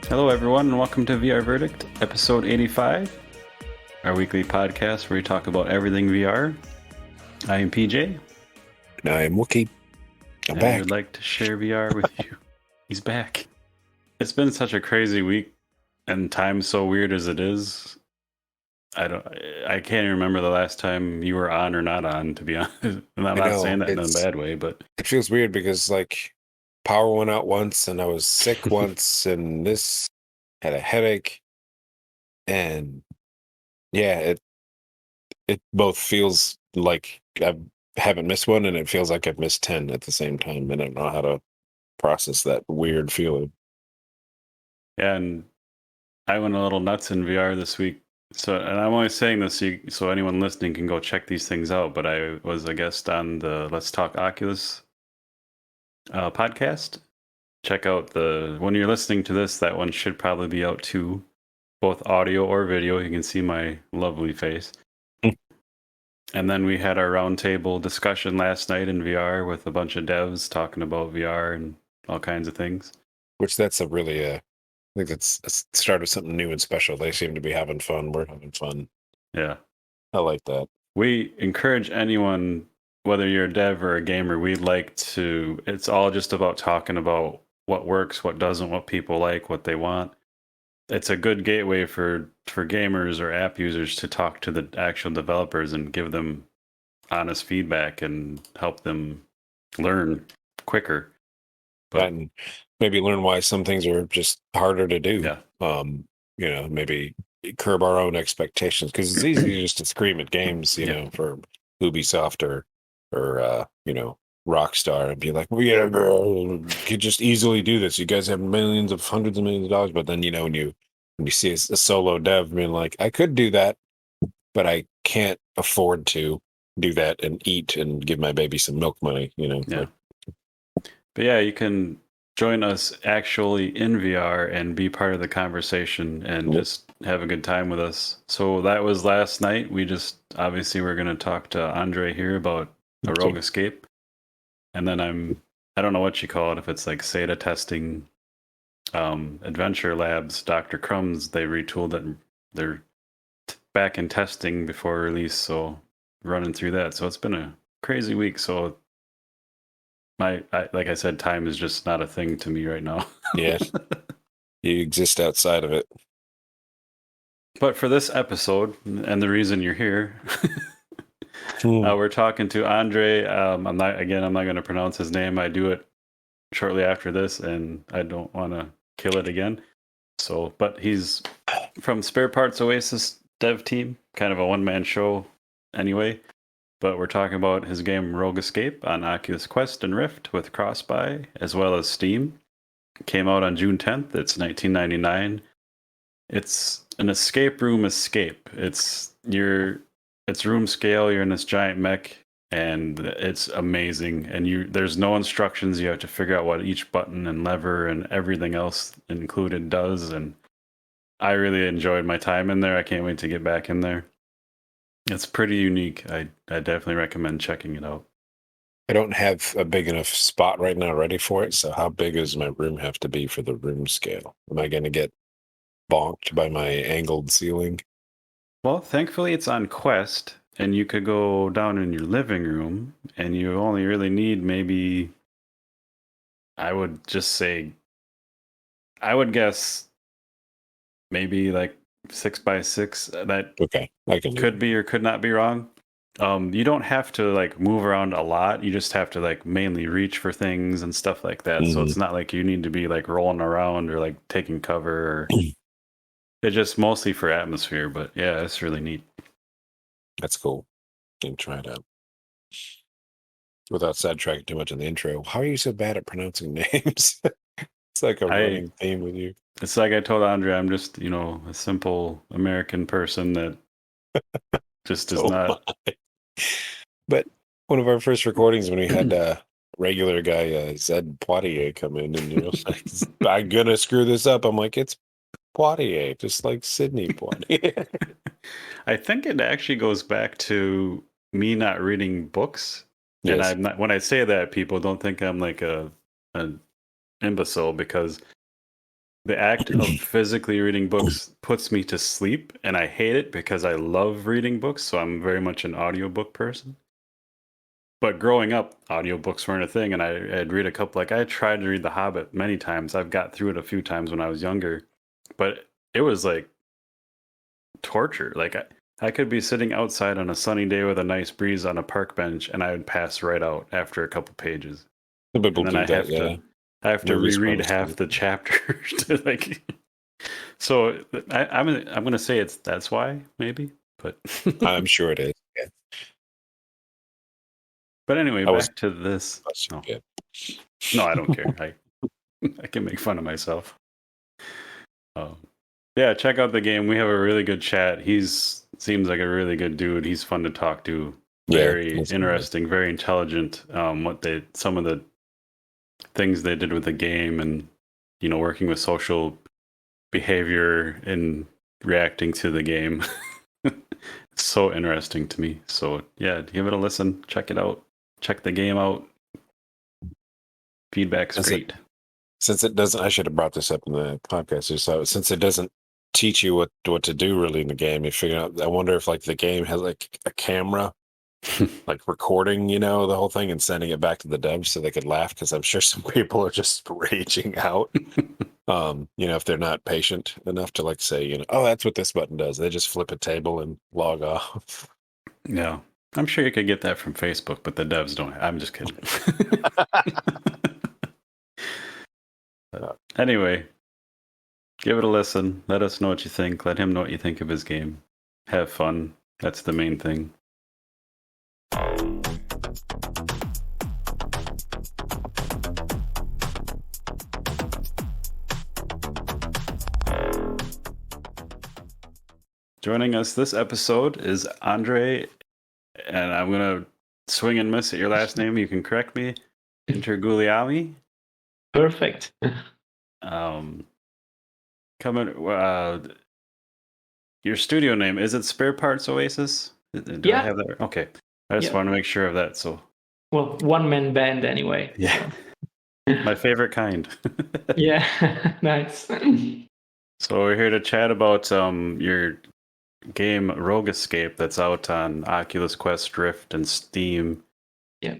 Hello, everyone, and welcome to VR Verdict, episode 85, our weekly podcast where we talk about everything VR. I am PJ. And I am Wookie. I'm and back. I would like to share VR with you. He's back. It's been such a crazy week, and time's so weird as it is. I can't even remember the last time you were on or not on, to be honest. And I'm not saying that in a bad way, but it feels weird because power went out once and I was sick once and this had a headache. And yeah, it both feels like I haven't missed one and it feels like I've missed 10 at the same time. And I don't know how to process that weird feeling. Yeah, and I went a little nuts in VR this week. So, and I'm only saying this so anyone listening can go check these things out. But I was a guest on the Let's Talk Oculus podcast. Check out when you're listening to this, that one should probably be out too, both audio or video. You can see my lovely face. And then we had our roundtable discussion last night in VR with a bunch of devs talking about VR and all kinds of things. Which that's I think that's a start of something new and special. They seem to be having fun. We're having fun. Yeah. I like that. We encourage anyone, whether you're a dev or a gamer, it's all just about talking about what works, what doesn't, what people like, what they want. It's a good gateway for gamers or app users to talk to the actual developers and give them honest feedback and help them learn quicker. And maybe learn why some things are just harder to do. Yeah. Maybe curb our own expectations because it's easy just to scream at games, for Ubisoft or Rockstar and be like, well, yeah, you could just easily do this. You guys have hundreds of millions of dollars. But then, when you see a solo dev being like, I could do that, but I can't afford to do that and eat and give my baby some milk money, Yeah. But yeah, you can join us actually in VR and be part of the conversation and just have a good time with us. So that was last night. We're going to talk to Andre here about a Rogue Escape. And then I don't know what you call it, if it's like SATA testing, Adventure Labs, Dr. Crumbs, they retooled it and they're back in testing before release. So running through that. So it's been a crazy week. So like I said, time is just not a thing to me right now. Yeah. You exist outside of it. But for this episode, and the reason you're here, we're talking to Andre. I'm not going to pronounce his name. I do it shortly after this, and I don't want to kill it again. But he's from Spare Parts Oasis dev team, kind of a one-man show anyway. But we're talking about his game Rogue Escape on Oculus Quest and Rift with cross-buy, as well as Steam. It came out on June 10th. It's $19.99. It's an escape room escape. It's room scale. You're in this giant mech, and it's amazing. And there's no instructions. You have to figure out what each button and lever and everything else included does. And I really enjoyed my time in there. I can't wait to get back in there. It's pretty unique. I definitely recommend checking it out. I don't have a big enough spot right now ready for it. So how big does my room have to be for the room scale? Am I going to get bonked by my angled ceiling? Well, thankfully it's on Quest, and you could go down in your living room, and you only really need maybe, I would guess maybe like 6x6. That I can could be or could not be wrong. You don't have to move around a lot. You just have to mainly reach for things and stuff like that. Mm-hmm. So it's not like you need to be rolling around or taking cover. Or it's just mostly for atmosphere. But yeah, it's really neat. That's cool. Can try it out. Without sidetracking too much in the intro, how are you so bad at pronouncing names? It's like a running theme with you. It's like I told Andre, I'm just, a simple American person that just does not. But one of our first recordings when we had regular guy, Zed Poitier, come in and you're like, I'm gonna screw this up. I'm like, it's Poitier, just like Sydney Poitier. I think it actually goes back to me not reading books. And Yes. I'm not, when I say that, people don't think I'm like an imbecile, because the act of physically reading books puts me to sleep, and I hate it because I love reading books. So I'm very much an audiobook person. But growing up, audiobooks weren't a thing, and I'd read a couple. Like, I tried to read The Hobbit many times. I've got through it a few times when I was younger, but it was like torture. Like, I could be sitting outside on a sunny day with a nice breeze on a park bench, and I would pass right out after a couple pages, Some people and then do that, yeah. I have to Movies reread probably half too. the chapter to like. So I'm gonna say that's why, maybe, but I'm sure it is. Yeah. but anyway, I was back to this. No, yeah. no, I don't care. I can make fun of myself. Um, yeah, check out the game. We have a really good chat. He's seems like a really good dude. He's fun to talk to. Yeah, Very that's good. interesting, very intelligent. Some of the things they did with the game, and working with social behavior and reacting to the game. It's so interesting to me. So yeah, give it a listen. Check it out. Check the game out. Feedback's Since it great. since it doesn't, I should have brought this up in the podcast. So since it doesn't teach you what to do really in the game, you figure out. I wonder if like the game has like a camera, like recording, the whole thing and sending it back to the devs so they could laugh, because I'm sure some people are just raging out. If they're not patient enough to like say, oh, that's what this button does. They just flip a table and log off. Yeah. I'm sure you could get that from Facebook, but the devs don't. I'm just kidding. Anyway, give it a listen. Let us know what you think. Let him know what you think of his game. Have fun. That's the main thing. Joining us this episode is Andre, and I'm going to swing and miss at your last name. You can correct me. Interguglielmi. Perfect. Your studio name, is it Spare Parts Oasis? Do I have that right? Okay. I just want to make sure of that. So, well, one-man band anyway. Yeah. So. My favorite kind. Yeah. Nice. So we're here to chat about your game Rogue Escape that's out on Oculus Quest, Rift, and Steam. Yeah.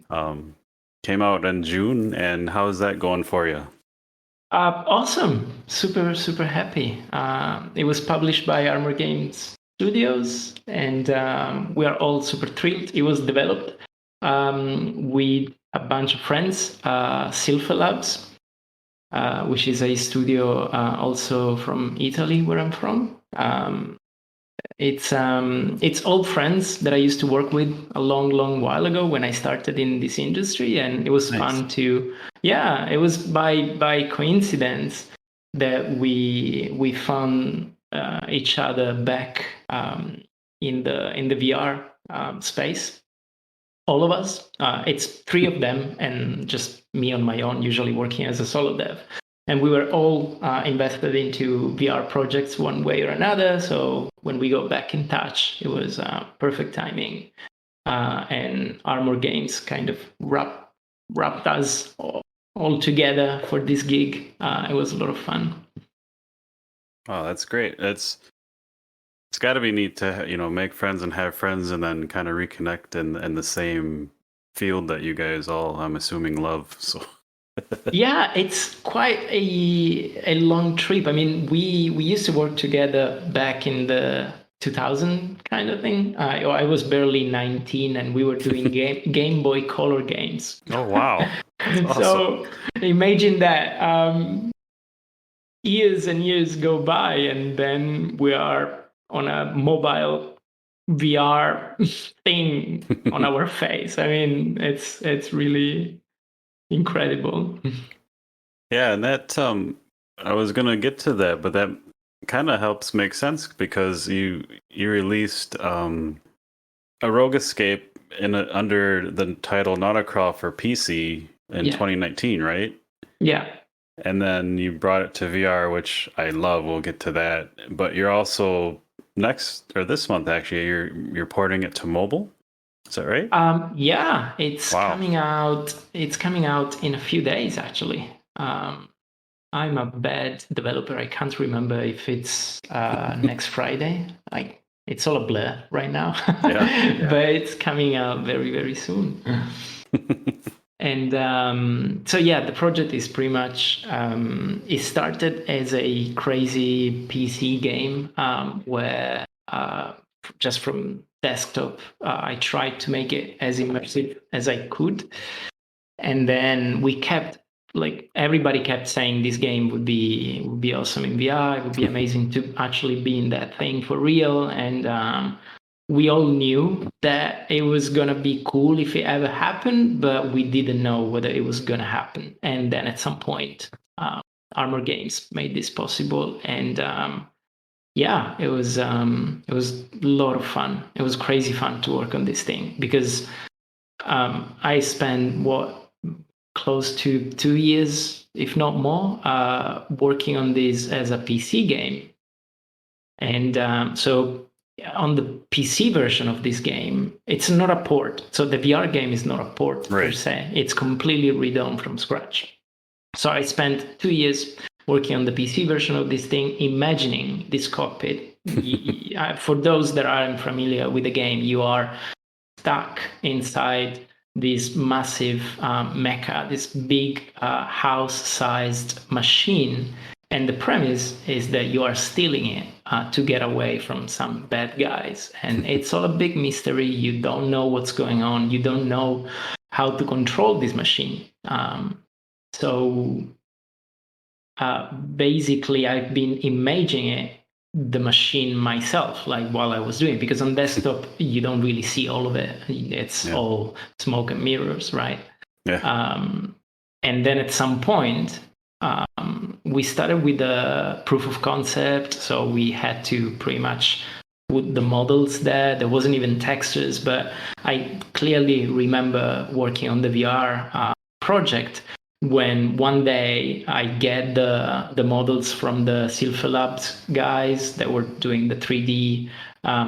Came out in June, and how's that going for you? Awesome. Super, super happy. It was published by Armor Games Studios, and we are all super thrilled. It was developed with a bunch of friends, Silpha Labs, which is a studio also from Italy, where I'm from. It's old friends that I used to work with a long while ago when I started in this industry, and it was fun to. Yeah, it was by coincidence that we found each other back in the VR space. All of us. It's 3 of them, and just me on my own, usually working as a solo dev. And we were all invested into VR projects one way or another. So when we got back in touch, it was perfect timing. And Armor Games kind of wrapped us all together for this gig. It was a lot of fun. Oh, that's great. It's got to be neat to make friends and have friends, and then kind of reconnect in the same field that you guys all, I'm assuming, love. So. Yeah, it's quite a long trip. I mean, we used to work together back in the 2000 kind of thing. I was barely 19, and we were doing Game Boy Color games. Oh, wow. Awesome. So imagine that. Years and years go by, and then we are on a mobile VR thing on our face. I mean, it's really incredible. Yeah, and that I was gonna get to that, but that kind of helps make sense, because you released a Rogue Escape under the title Nauticrawl for PC in 2019, right? Yeah. And then you brought it to VR, which I love. We'll get to that. But you're also this month actually, you're porting it to mobile. Is that right? Yeah, it's coming out. It's coming out in a few days, actually. I'm a bad developer. I can't remember if it's next Friday. It's all a blur right now. Yeah. But it's coming out very, very soon. And so yeah, the project is pretty much it started as a crazy PC game where just from desktop I tried to make it as immersive as I could, and then we kept everybody kept saying this game would be awesome in VR. It would be amazing to actually be in that thing for real, and we all knew that it was going to be cool if it ever happened, but we didn't know whether it was going to happen. And then at some point, Armor Games made this possible. And yeah, it was a lot of fun. It was crazy fun to work on this thing because I spent close to 2 years, if not more, working on this as a PC game. And so on the PC version of this game, it's not a port. So the VR game is not a port per se. It's completely redone from scratch. So I spent 2 years working on the PC version of this thing, imagining this cockpit. For those that aren't familiar with the game, you are stuck inside this massive mecha, this big house-sized machine. And the premise is that you are stealing it to get away from some bad guys. And it's all a big mystery. You don't know what's going on. You don't know how to control this machine. So basically, I've been imagining the machine myself, while I was doing it, because on desktop, you don't really see all of it. It's all smoke and mirrors, right? Yeah. And then at some point, we started with the proof of concept, so we had to pretty much put the models there. There wasn't even textures, but I clearly remember working on the VR project when one day I get the models from the Silver Labs guys that were doing the 3D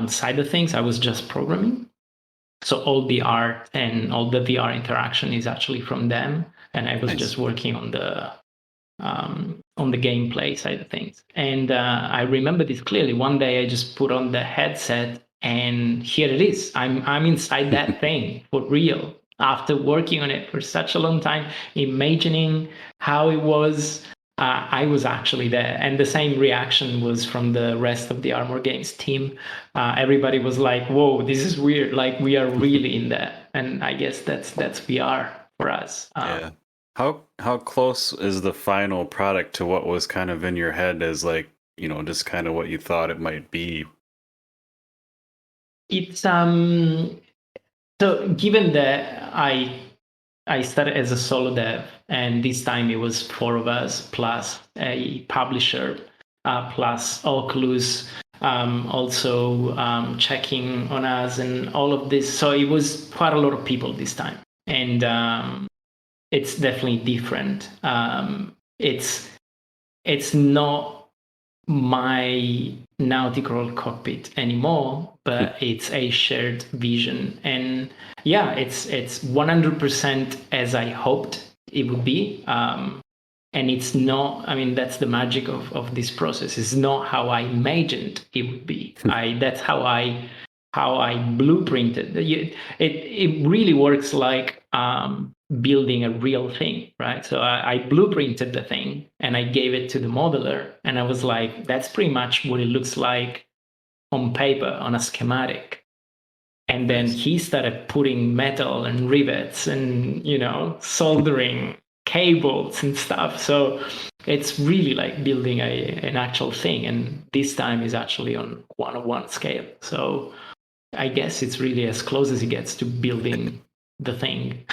side of things. I was just programming. So all the art and all the VR interaction is actually from them, and I was just working on the gameplay side of things. And I remember this clearly. One day I just put on the headset and here it is. I'm inside that thing for real. After working on it for such a long time, imagining how it was, I was actually there. And the same reaction was from the rest of the Armor Games team. Everybody was like, whoa, this is weird. We are really in there. And I guess that's VR for us. Yeah. How close is the final product to what was kind of in your head as just kind of what you thought it might be? It's so given that I started as a solo dev, and this time it was 4 of us plus a publisher plus Oculus also checking on us and all of this. So it was quite a lot of people this time, and it's definitely different. It's not my nautical cockpit anymore, but it's a shared vision. And yeah, it's 100% as I hoped it would be. And it's not, that's the magic of this process. It's not how I imagined it would be. That's how I blueprinted. It really works like building a real thing, right? So I blueprinted the thing and I gave it to the modeler, and I was like, that's pretty much what it looks like on paper, on a schematic. And then he started putting metal and rivets and, soldering cables and stuff. So it's really like building an actual thing. And this time is actually on 1/1 scale. So I guess it's really as close as it gets to building the thing.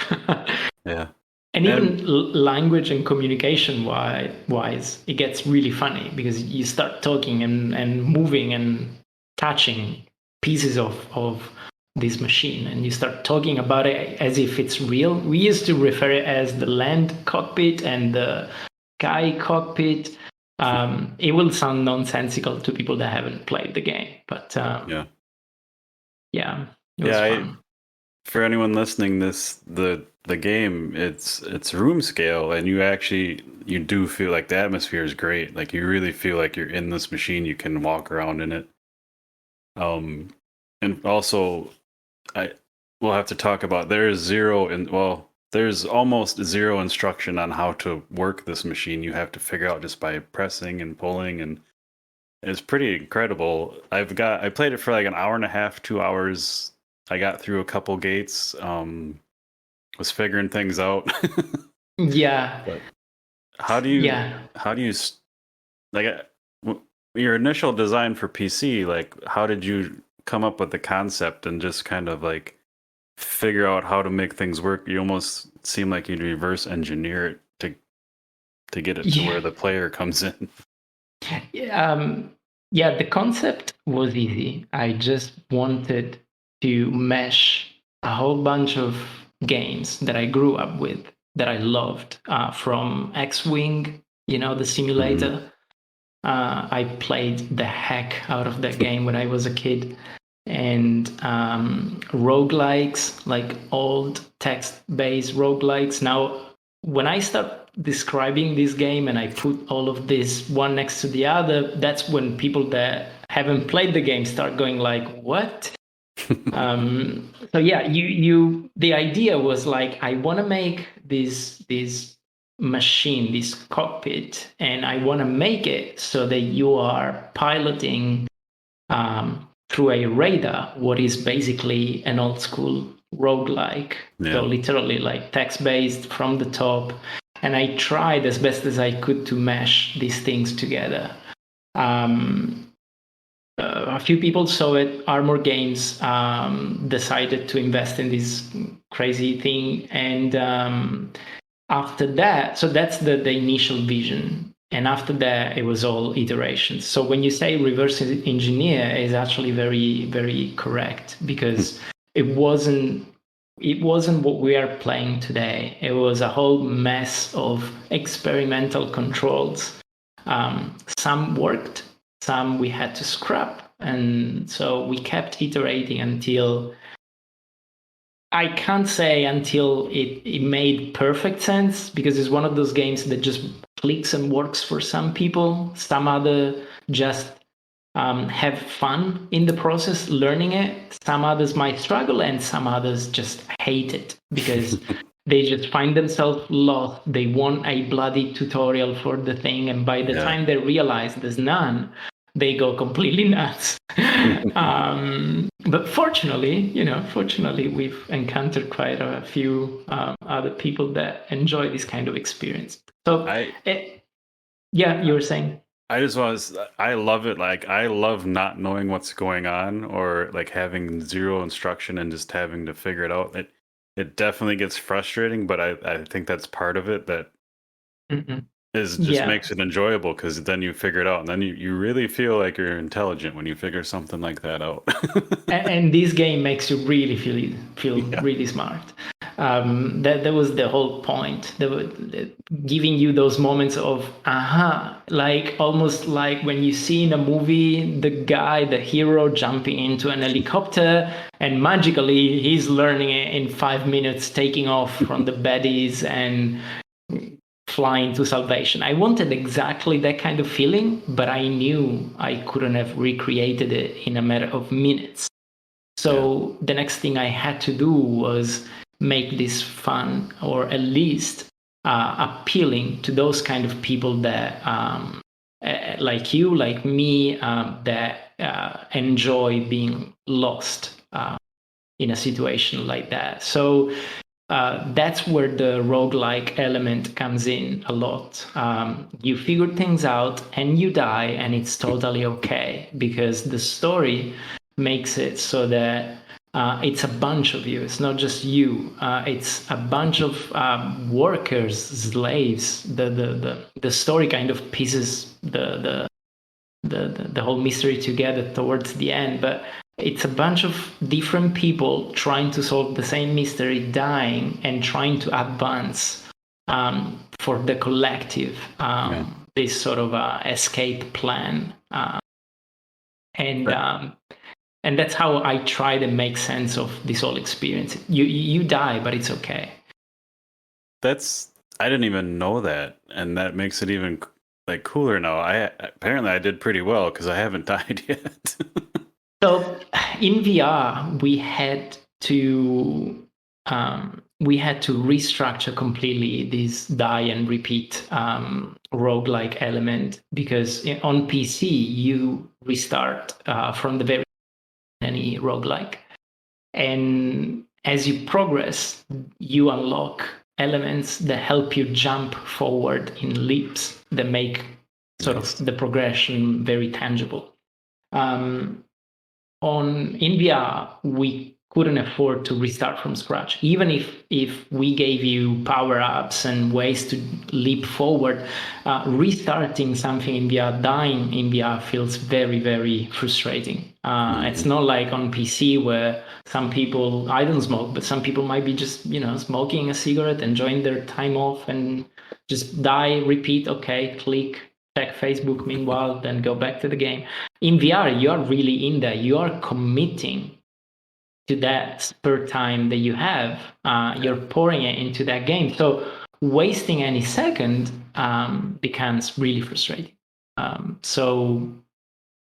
Yeah. And even language and communication wise, it gets really funny because you start talking and moving and touching pieces of this machine and you start talking about it as if it's real. We used to refer it as the land cockpit and the sky cockpit. It will sound nonsensical to people that haven't played the game, but it was fun. For anyone listening, the game, it's room scale, and you do feel like the atmosphere is great. Like you really feel like you're in this machine. You can walk around in it. And also, we'll have to talk about there's almost zero instruction on how to work this machine. You have to figure out just by pressing and pulling, and it's pretty incredible. I played it for like an hour and a half, 2 hours. I got through a couple gates. Was figuring things out. Yeah. But how do you like your initial design for PC? Like, how did you come up with the concept and just kind of like figure out how to make things work? You almost seem like you'd reverse engineer it to get it to where the player comes in. The concept was easy. I just wanted to mesh a whole bunch of games that I grew up with, that I loved, from X-Wing, the simulator. I played the heck out of that game when I was a kid. And roguelikes, like old text-based roguelikes. Now, when I start describing this game and I put all of this one next to the other, that's when people that haven't played the game start going like, what? So yeah, the idea was like, I want to make this machine, this cockpit, and I want to make it so that you are piloting through a radar what is basically an old school roguelike. So literally like text-based from the top. And I tried as best as I could to mesh these things together. A few people saw it. Armor Games decided to invest in this crazy thing. And after that, so that's the initial vision. And after that, it was all iterations. So when you say reverse engineer, is actually very, very correct, because it wasn't what we are playing today. It was a whole mess of experimental controls. Some worked, some we had to scrap. And so we kept iterating until, I can't say until it made perfect sense, because it's one of those games that just clicks and works for some people. Some other just have fun in the process learning it. Some others might struggle, and some others just hate it because they just find themselves lost. They want a bloody tutorial for the thing, and by the time they realize there's none, they go completely nuts. But fortunately, we've encountered quite a few other people that enjoy this kind of experience. So, you were saying? I love it. Like, I love not knowing what's going on, or like having zero instruction and just having to figure it out. It definitely gets frustrating, but I think that's part of it that makes it enjoyable, because then you figure it out, and then you really feel like you're intelligent when you figure something like that out. and this game makes you really feel really smart. That was the whole point. Giving you those moments of like almost like when you see in a movie the hero jumping into an helicopter and magically he's learning it in 5 minutes, taking off from the baddies and flying to salvation. I wanted exactly that kind of feeling, but I knew I couldn't have recreated it in a matter of minutes. So the next thing I had to do was make this fun, or at least appealing to those kind of people that, like you, like me, that enjoy being lost in a situation like that. So that's where the roguelike element comes in a lot. You figure things out and you die, and it's totally okay, because the story makes it so that it's a bunch of you. It's not just you. It's a bunch of workers, slaves. The story kind of pieces the whole mystery together towards the end. But it's a bunch of different people trying to solve the same mystery, dying, and trying to advance for the collective, this sort of escape plan. And that's how I try to make sense of this whole experience. You die, but it's okay. I didn't even know that, and that makes it even like cooler now. Apparently I did pretty well because I haven't died yet. So in VR, we had to restructure completely this die and repeat roguelike element, because on PC you restart from the very any roguelike, and as you progress, you unlock elements that help you jump forward in leaps that make sort of the progression very tangible. In VR, we couldn't afford to restart from scratch. Even if we gave you power-ups and ways to leap forward, restarting something in VR, dying in VR feels very, very frustrating. It's not like on PC where some people, I don't smoke, but some people might be just, smoking a cigarette, enjoying their time off, and just die, repeat, okay, click, check Facebook meanwhile, then go back to the game. In VR, you are really in there. You are committing to that spare time that you have. You're pouring it into that game. So wasting any second becomes really frustrating. So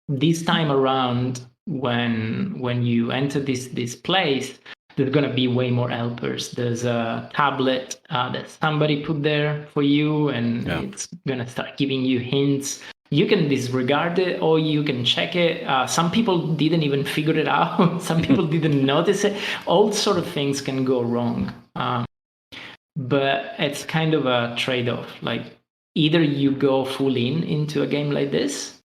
this time around, when you enter this place, there's going to be way more helpers. There's a tablet that somebody put there for you, and it's going to start giving you hints. You can disregard it or you can check it. Some people didn't even figure it out. Some people didn't notice it. All sort of things can go wrong. But it's kind of a trade-off. Like, either you go full into a game like this,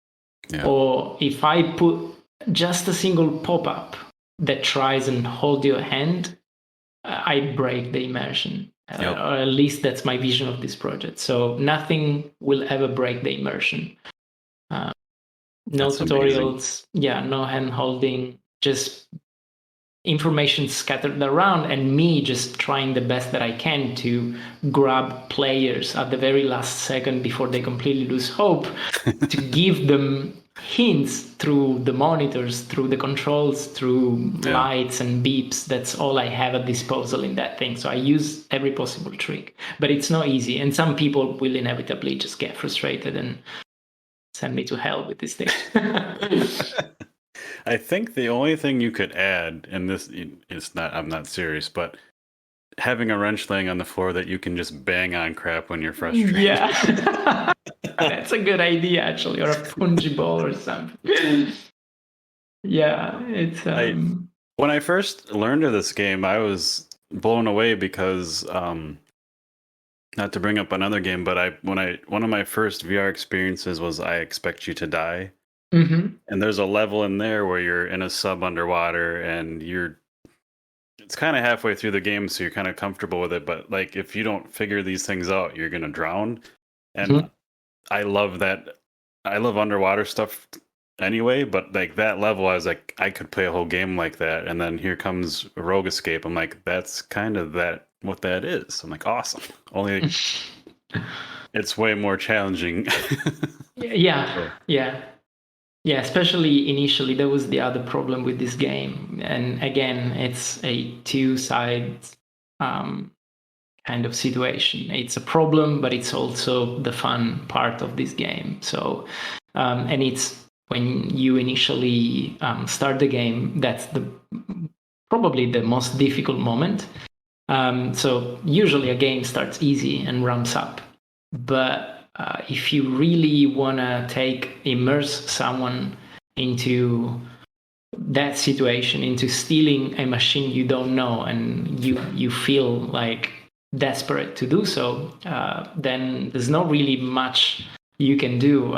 or if I put just a single pop-up that tries and hold your hand, I break the immersion. Or at least that's my vision of this project. So nothing will ever break the immersion. No That's tutorials, no hand holding, just information scattered around, and me just trying the best that I can to grab players at the very last second before they completely lose hope, to give them hints through the monitors, through the controls, through lights and beeps. That's all I have at disposal in that thing. So I use every possible trick, but it's not easy. And some people will inevitably just get frustrated and send me to hell with this thing. I think the only thing you could add, and this is not, I'm not serious, but having a wrench laying on the floor that you can just bang on crap when you're frustrated. Yeah. That's a good idea, actually, or a punji ball or something. Yeah, it's when I first learned of this game, I was blown away because not to bring up another game, but one of my first VR experiences was I Expect You to Die. Mm-hmm. And there's a level in there where you're in a sub underwater and it's kind of halfway through the game, so you're kind of comfortable with it, but like if you don't figure these things out, you're gonna drown. And I love that. I love underwater stuff anyway, but like that level, I was like, I could play a whole game like that. And then here comes Rogue Escape. I'm like, that's kind of what that is. I'm like, awesome. Only it's way more challenging. Yeah, especially initially, that was the other problem with this game. And again, it's a two-side kind of situation. It's a problem, but it's also the fun part of this game. So, and it's when you initially start the game, that's probably the most difficult moment. So usually a game starts easy and ramps up. But if you really want to immerse someone into that situation, into stealing a machine you don't know, and you feel like desperate to do so, then there's not really much you can do.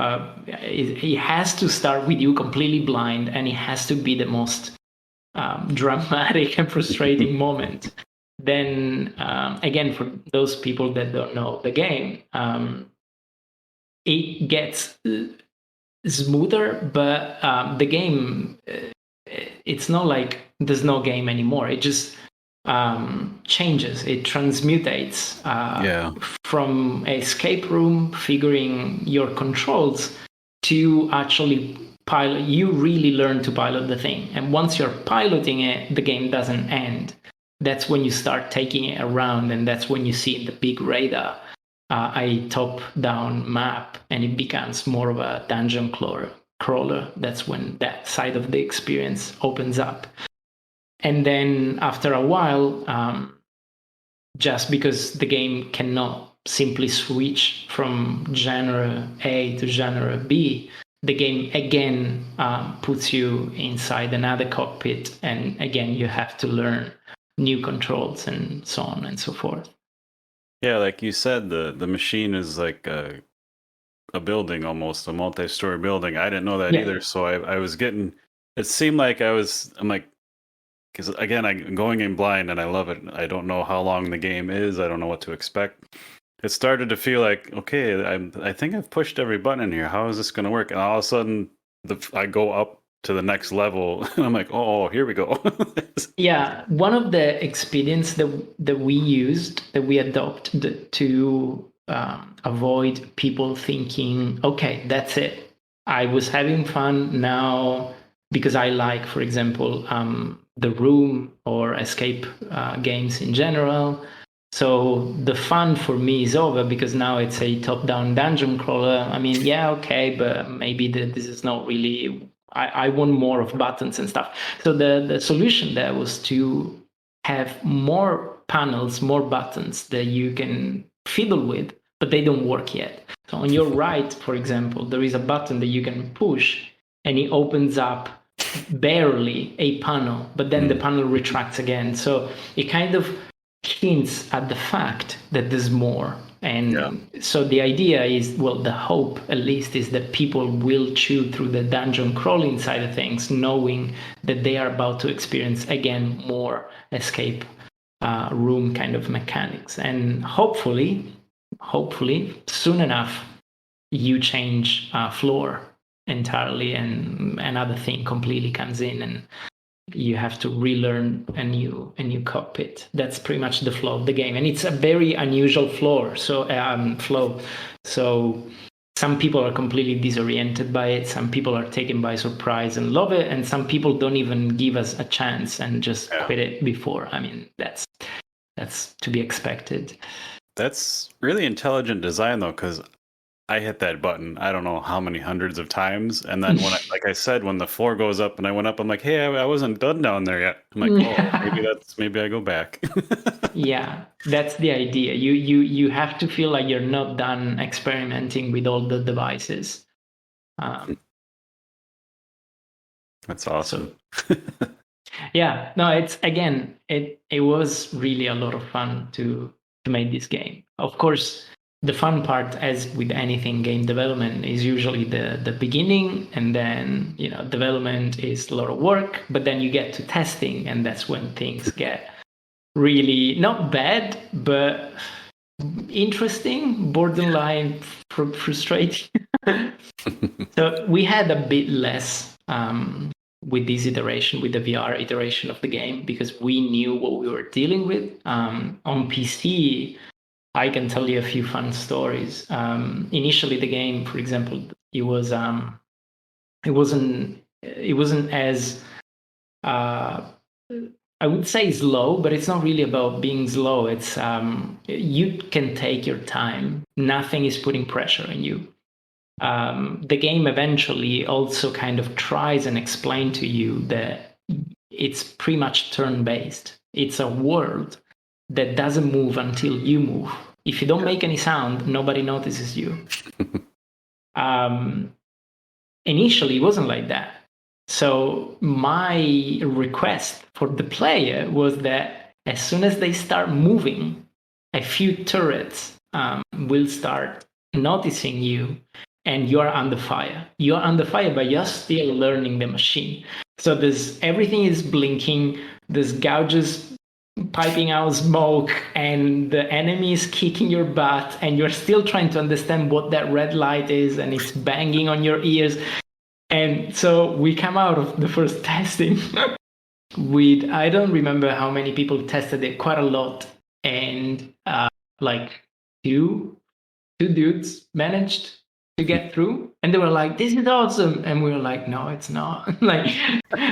It has to start with you completely blind, and it has to be the most dramatic and frustrating moment. Then again, for those people that don't know the game, it gets smoother, but the game it's not like there's no game anymore. It just changes. It transmutates from escape room, figuring your controls, to actually pilot. You really learn to pilot the thing, and once you're piloting it, the game doesn't end. That's when you start taking it around, and that's when you see in the big radar a top-down map, and it becomes more of a dungeon crawler. That's when that side of the experience opens up. And then after a while, just because the game cannot simply switch from genre A to genre B, the game again puts you inside another cockpit, and again you have to learn new controls and so on and so forth. Yeah, like you said, the machine is like a building, almost a multi-story building. I didn't know that either, so I was getting. It seemed like I'm like, because again, I'm going in blind, and I love it. I don't know how long the game is. I don't know what to expect. It started to feel like, okay, I think I've pushed every button in here. How is this going to work? And all of a sudden, I go up to the next level, and I'm like, oh, here we go. Yeah, one of the expedients that we used, that we adopted to avoid people thinking, okay, that's it. I was having fun now because I like, for example, The Room or escape games in general. So the fun for me is over because now it's a top-down dungeon crawler. I mean, yeah, okay, but maybe this is not really... I want more of buttons and stuff. So the solution there was to have more panels, more buttons that you can fiddle with, but they don't work yet. So on your right, for example, there is a button that you can push, and it opens up barely a panel, but then the panel retracts again. So it kind of hints at the fact that there's more. And so the idea is, well, the hope at least is that people will chew through the dungeon crawling side of things, knowing that they are about to experience again more escape room kind of mechanics. And hopefully soon enough you change floor entirely, and another thing completely comes in, and you have to relearn a new cockpit. That's pretty much the flow of the game, and it's a very unusual flow. So some people are completely disoriented by it. Some people are taken by surprise and love it, and some people don't even give us a chance and just quit it before. I mean, that's to be expected. That's really intelligent design, though, because I hit that button, I don't know how many hundreds of times. And then when like I said, when the floor goes up and I went up, I'm like, hey, I wasn't done down there yet. I'm like, oh, maybe I go back. Yeah, that's the idea. You have to feel like you're not done experimenting with all the devices. That's awesome. Yeah, no, it was really a lot of fun to make this game. Of course, the fun part, as with anything game development, is usually the beginning, and then development is a lot of work, but then you get to testing, and that's when things get really not bad, but interesting, borderline frustrating. So we had a bit less with this iteration, with the VR iteration of the game, because we knew what we were dealing with. On PC, I can tell you a few fun stories. Initially, the game, for example, it wasn't as I would say slow, but it's not really about being slow. It's you can take your time. Nothing is putting pressure on you. The game eventually also kind of tries and explain to you that it's pretty much turn-based. It's a world that doesn't move until you move. If you don't make any sound, nobody notices you. Initially, it wasn't like that. So my request for the player was that as soon as they start moving, a few turrets will start noticing you, and you're under fire. You're under fire, but you're still learning the machine. So everything is blinking, there's gouges piping out smoke, and the enemy is kicking your butt, and you're still trying to understand what that red light is, and it's banging on your ears. And so we come out of the first testing with, I don't remember how many people tested it, quite a lot. And like two dudes managed to get through, and they were like, "This is awesome," and we were like, "No, it's not. Like,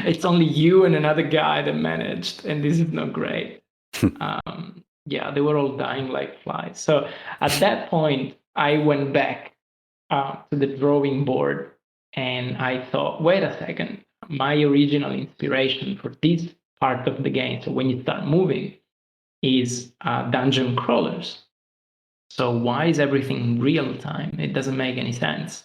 it's only you and another guy that managed, and this is not great." Yeah, they were all dying like flies. So at that point, I went back to the drawing board, and I thought, wait a second, my original inspiration for this part of the game, so when you start moving, is dungeon crawlers. So why is everything real time? It doesn't make any sense.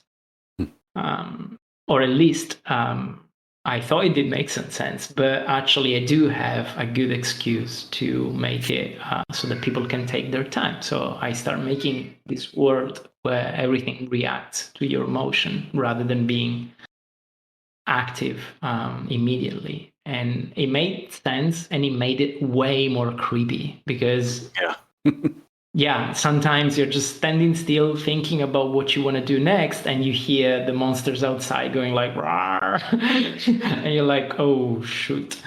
Or at least I thought it did make some sense, but actually I do have a good excuse to make it so that people can take their time. So I start making this world where everything reacts to your motion rather than being active immediately. And it made sense, and it made it way more creepy because yeah, sometimes you're just standing still thinking about what you want to do next, and you hear the monsters outside going like "Rawr," and you're like, oh shoot.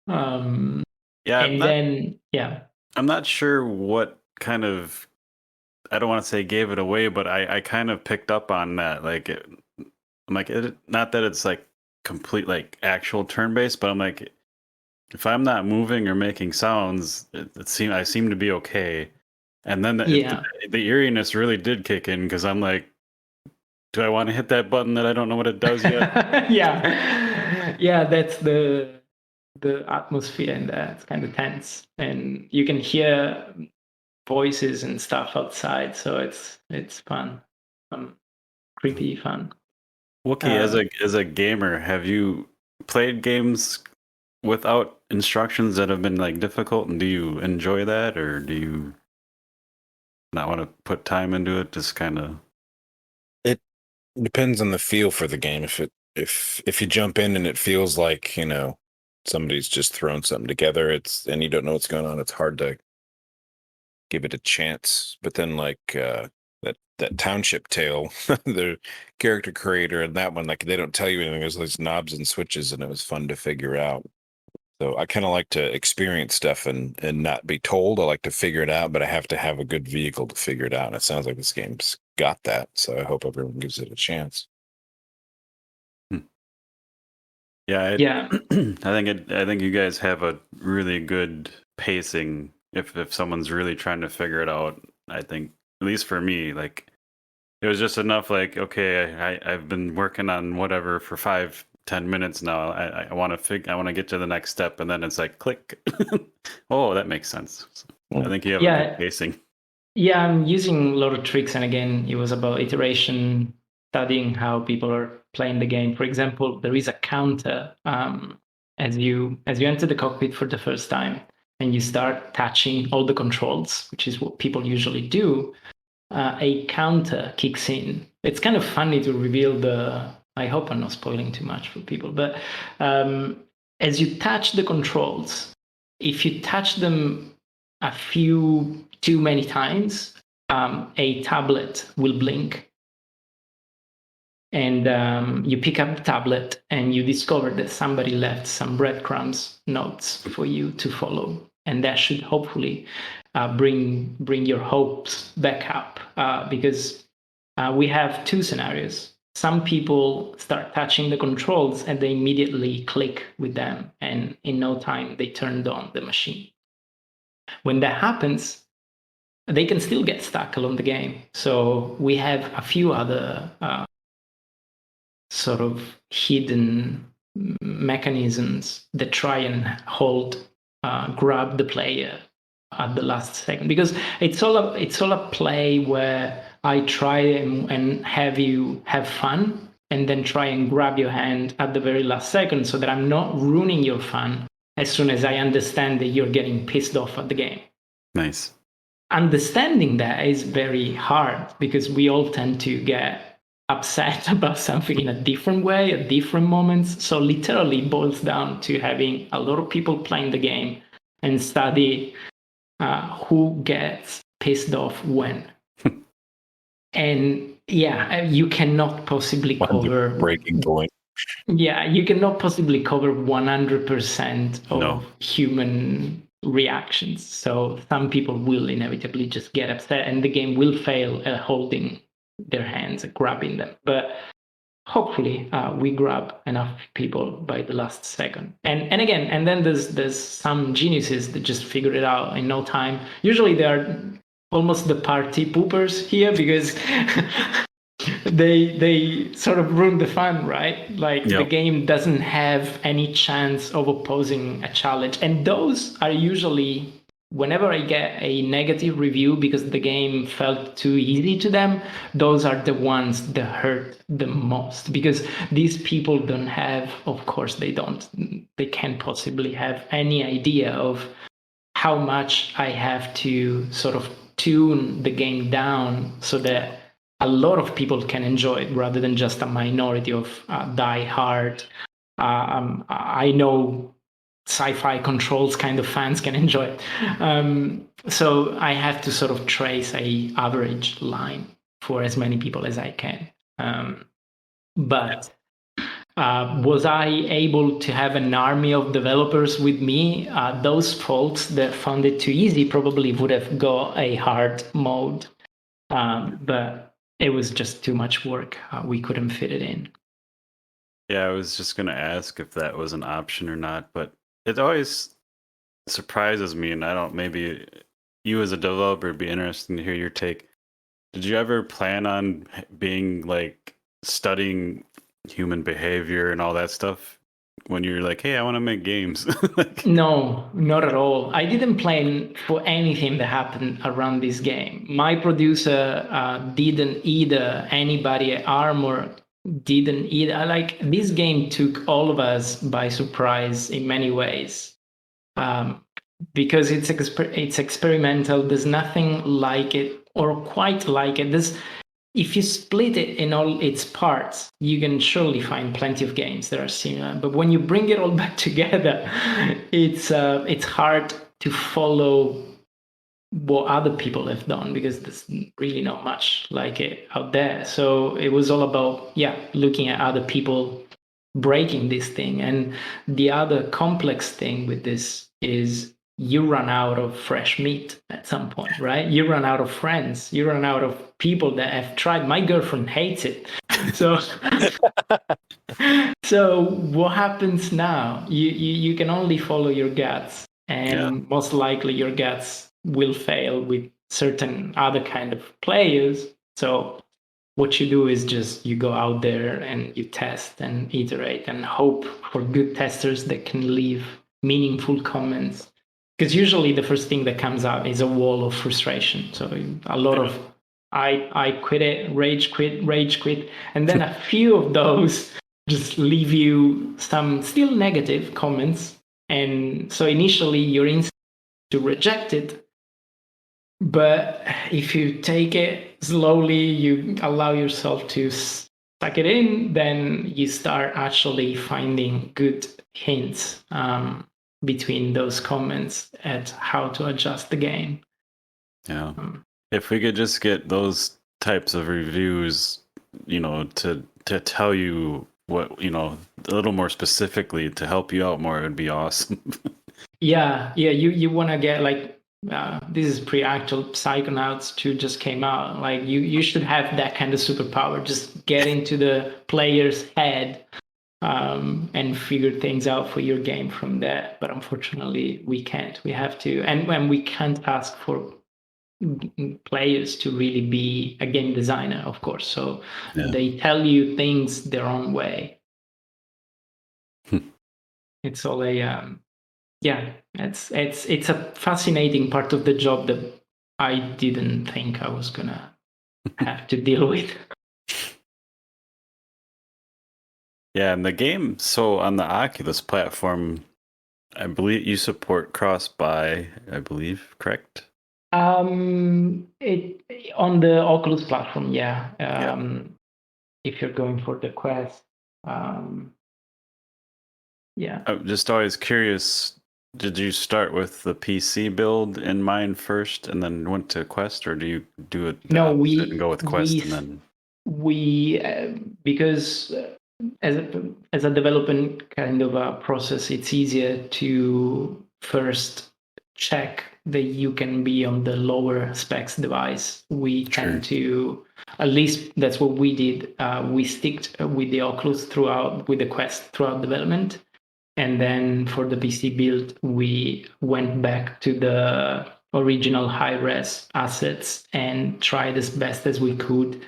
I'm not sure what kind of, I don't want to say gave it away, but I kind of picked up on that. Like I'm like, not that it's like complete like actual turn-based, but I'm like, if I'm not moving or making sounds, I seem to be okay. And then the eeriness really did kick in, because I'm like, do I want to hit that button that I don't know what it does yet? Yeah, that's the atmosphere in there. It's kind of tense, and you can hear voices and stuff outside, so it's fun, creepy fun. Wookie, as a gamer, have you played games without instructions that have been like difficult, and do you enjoy that, or do you not want to put time into it? Just kind of, it depends on the feel for the game. If you jump in and it feels like, somebody's just thrown something together, and you don't know what's going on, it's hard to give it a chance. But then like that Township Tale, the character creator in that one, like, they don't tell you anything. There's these knobs and switches, and it was fun to figure out. So I kind of like to experience stuff and not be told. I like to figure it out, but I have to have a good vehicle to figure it out. And it sounds like this game's got that. So I hope everyone gives it a chance. Yeah, I think you guys have a really good pacing. If someone's really trying to figure it out, I think, at least for me, like, it was just enough. Like, okay, I've been working on whatever for 5-10 minutes now. I want to get to the next step, and then it's like click. Oh, that makes sense. So I think you have a good pacing. Yeah, I'm using a lot of tricks, and again, it was about iteration, studying how people are playing the game. For example, there is a counter as you enter the cockpit for the first time, and you start touching all the controls, which is what people usually do. A counter kicks in. It's kind of funny to reveal I hope I'm not spoiling too much for people, but as you touch the controls, if you touch them a few too many times, a tablet will blink. And you pick up the tablet, and you discover that somebody left some breadcrumbs notes for you to follow. And that should hopefully bring your hopes back up, because we have two scenarios. Some people start touching the controls and they immediately click with them, and in no time they turned on the machine. When that happens, they can still get stuck along the game. So we have a few other sort of hidden mechanisms that try and grab the player at the last second, because it's all a play where I try and have you have fun, and then try and grab your hand at the very last second, so that I'm not ruining your fun as soon as I understand that you're getting pissed off at the game. Nice. Understanding that is very hard, because we all tend to get upset about something in a different way at different moments. So literally boils down to having a lot of people playing the game and study who gets pissed off when. And Yeah, you cannot possibly cover breaking point. Yeah, you cannot possibly cover 100% of No. human reactions. So some people will inevitably just get upset, and the game will fail at holding their hands, grabbing them. But hopefully, we grab enough people by the last second. And again, and then there's some geniuses that just figure it out in no time. Usually, they are almost the party poopers here because they sort of ruin the fun, right? Like the game doesn't have any chance of opposing a challenge. And those are usually, whenever I get a negative review because the game felt too easy to them, those are the ones that hurt the most, because these people don't have, of course they can't possibly have any idea of how much I have to sort of tune the game down so that a lot of people can enjoy it rather than just a minority of die-hard. I know sci-fi controls kind of fans can enjoy it. So I have to sort of trace a average line for as many people as I can. But was I able to have an army of developers with me? Those folks that found it too easy probably would have got a hard mode. But it was just too much work. We couldn't fit it in. Yeah, I was just going to ask if that was an option or not, but it always surprises me, and I don't, maybe you as a developer would be interesting to hear your take. Did you ever plan on being like studying human behavior and all that stuff when you're like, hey, I want to make games? No, not at all. I didn't plan for anything that happened around this game. My producer didn't either. Anybody at Armor didn't either. Like, this game took all of us by surprise in many ways, because it's experimental. There's nothing like it or quite like it. If you split it in all its parts, you can surely find plenty of games that are similar. But when you bring it all back together, it's hard to follow what other people have done, because there's really not much like it out there. So it was all about, looking at other people breaking this thing. And the other complex thing with this is you run out of fresh meat at some point, right? You run out of friends. You run out of people that have tried. My girlfriend hates it. So, so what happens now? You can only follow your guts, and most likely your guts will fail with certain other kind of players. So what you do is just you go out there and you test and iterate and hope for good testers that can leave meaningful comments. Because usually the first thing that comes out is a wall of frustration. So a lot of I quit it, rage quit. And then a few of those just leave you some still negative comments. And so initially your instinct to reject it. But if you take it slowly, you allow yourself to suck it in, then you start actually finding good hints between those comments at how to adjust the game. Yeah. If we could just get those types of reviews, to tell you what, a little more specifically to help you out more, it would be awesome. Yeah. You want to get like, this is pre-actual Psychonauts 2 just came out. Like you should have that kind of superpower. Just get into the player's head and figure things out for your game from there. But unfortunately, we can't. We have to, and when we can't ask for players to really be a game designer, of course. So they tell you things their own way. It's all a it's a fascinating part of the job that I didn't think I was gonna have to deal with. Yeah, and the game, so on the Oculus platform, I believe you support cross-buy, I believe, correct? It on the Oculus platform, if you're going for the Quest, I'm just always curious, did you start with the PC build in mind first and then went to Quest, or do you do it No, and go with Quest and then? we because as a development kind of a process, it's easier to first check that you can be on the lower specs device. We tend to, at least that's what we did. We sticked with the Oculus with the Quest throughout development. And then for the PC build, we went back to the original high-res assets and tried as best as we could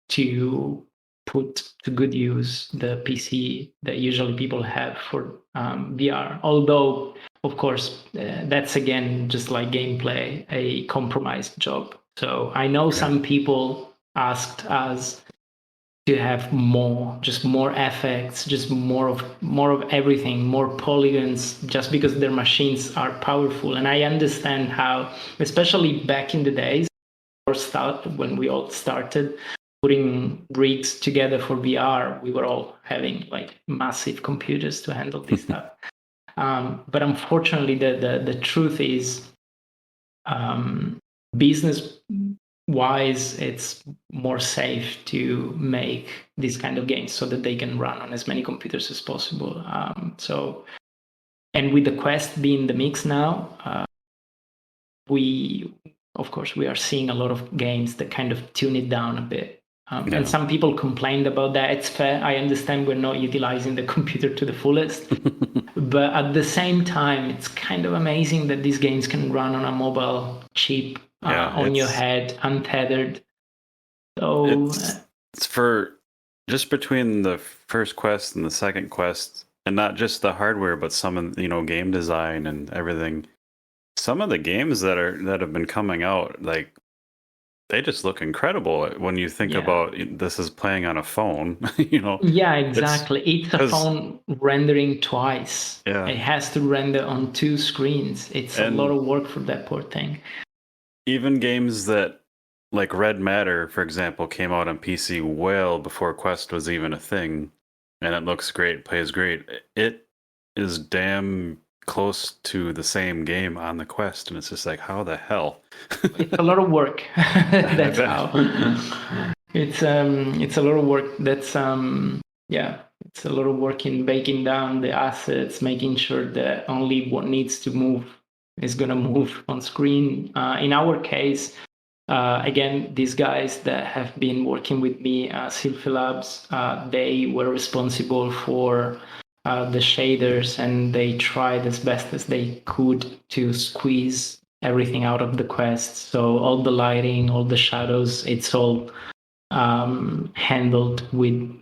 to put to good use the PC that usually people have for VR. Although, of course, that's again, just like gameplay, a compromised job. So I know some people asked us to have more effects, just more of everything, more polygons, just because their machines are powerful. And I understand how, especially back in the days, when we all started putting rigs together for VR, we were all having like massive computers to handle this stuff. But unfortunately, the truth is, business wise, it's more safe to make these kind of games so that they can run on as many computers as possible. And with the Quest being the mix now, we are seeing a lot of games that kind of tune it down a bit. And some people complained about that. It's fair. I understand we're not utilizing the computer to the fullest. But at the same time, it's kind of amazing that these games can run on a mobile chip on your head, untethered. So it's for just between the first Quest and the second Quest, and not just the hardware, but some of game design and everything. Some of the games that have been coming out, like, they just look incredible when you think about this is playing on a phone. Yeah, exactly. It's a phone rendering twice. Yeah, it has to render on two screens. It's a lot of work for that poor thing. Even games that, like Red Matter, for example, came out on PC well before Quest was even a thing, and it looks great, plays great. It is damn close to the same game on the Quest, and it's just like, how the hell? It's a lot of work. That's how. It's a lot of work. That's it's a lot of work in breaking down the assets, making sure that only what needs to move is gonna move on screen. In our case, again, these guys that have been working with me, Sylphy Labs, they were responsible for the shaders, and they tried as best as they could to squeeze everything out of the Quest. So all the lighting, all the shadows, it's all handled with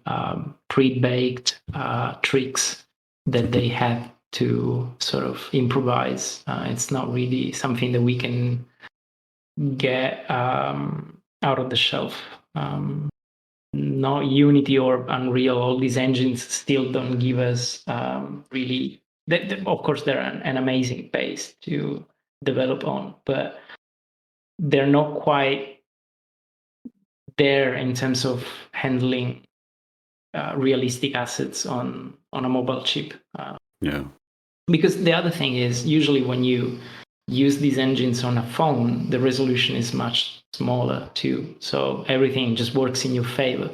pre-baked tricks that they had to sort of improvise. It's not really something that we can get out of the shelf. Not Unity or Unreal, all these engines still don't give us really. Of course, they're an amazing base to develop on, but they're not quite there in terms of handling realistic assets on a mobile chip. Because the other thing is, usually when you use these engines on a phone, the resolution is much smaller too. So everything just works in your favor.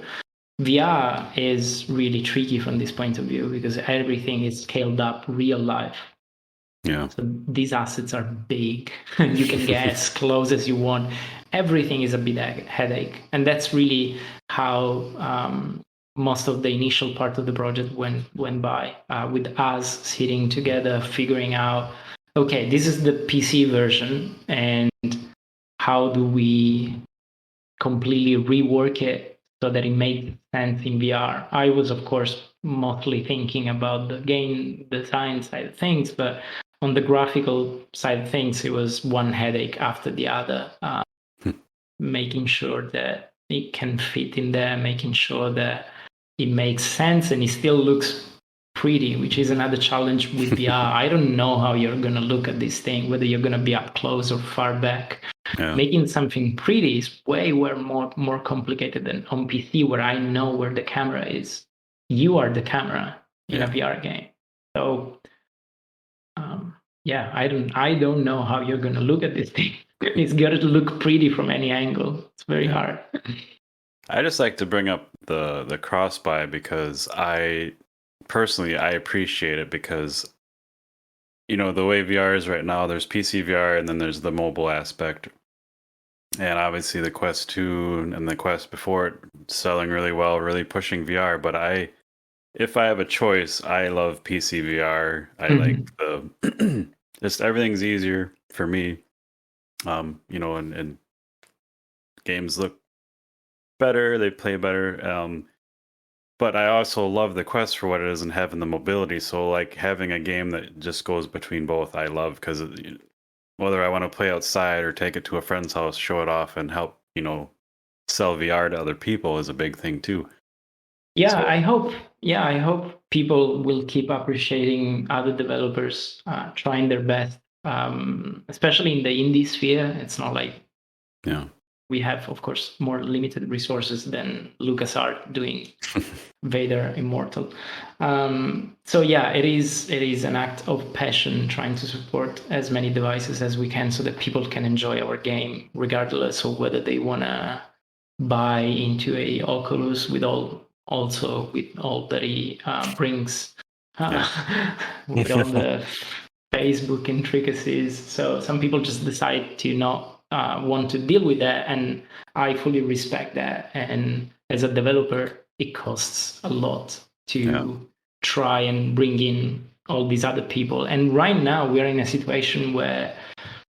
VR is really tricky from this point of view because everything is scaled up real life. Yeah. So these assets are big. You can get as close as you want. Everything is a bit headache. And that's really how most of the initial part of the project went by, with us sitting together, figuring out, okay, this is the PC version, and how do we completely rework it so that it makes sense in VR? I was, of course, mostly thinking about the game design side of things, but on the graphical side of things, it was one headache after the other, making sure that it can fit in there, making sure that it makes sense and it still looks pretty, which is another challenge with VR. I don't know how you're going to look at this thing, whether you're going to be up close or far back. Yeah. Making something pretty is way more complicated than on PC, where I know where the camera is. You are the camera in a VR game. So, I don't know how you're going to look at this thing. It's got to look pretty from any angle. It's very hard. I just like to bring up the cross-buy because I personally I appreciate it because the way VR is right now, there's PC VR and then there's the mobile aspect. And obviously the Quest 2 and the Quest before it selling really well, really pushing VR, but if I have a choice, I love PC VR. I like the just everything's easier for me. And games look better, they play better. But I also love the Quest for what it is and having the mobility. So like having a game that just goes between both, I love because whether I want to play outside or take it to a friend's house, show it off, and help sell VR to other people is a big thing too. Yeah, So, I hope people will keep appreciating other developers trying their best, especially in the indie sphere. It's not like we have, of course, more limited resources than LucasArts doing Vader Immortal. So yeah, it is an act of passion trying to support as many devices as we can so that people can enjoy our game, regardless of whether they want to buy into a Oculus with all that he brings, with all the Facebook intricacies. So some people just decide to not want to deal with that, and I fully respect that. And as a developer, it costs a lot to try and bring in all these other people. And right now, we are in a situation where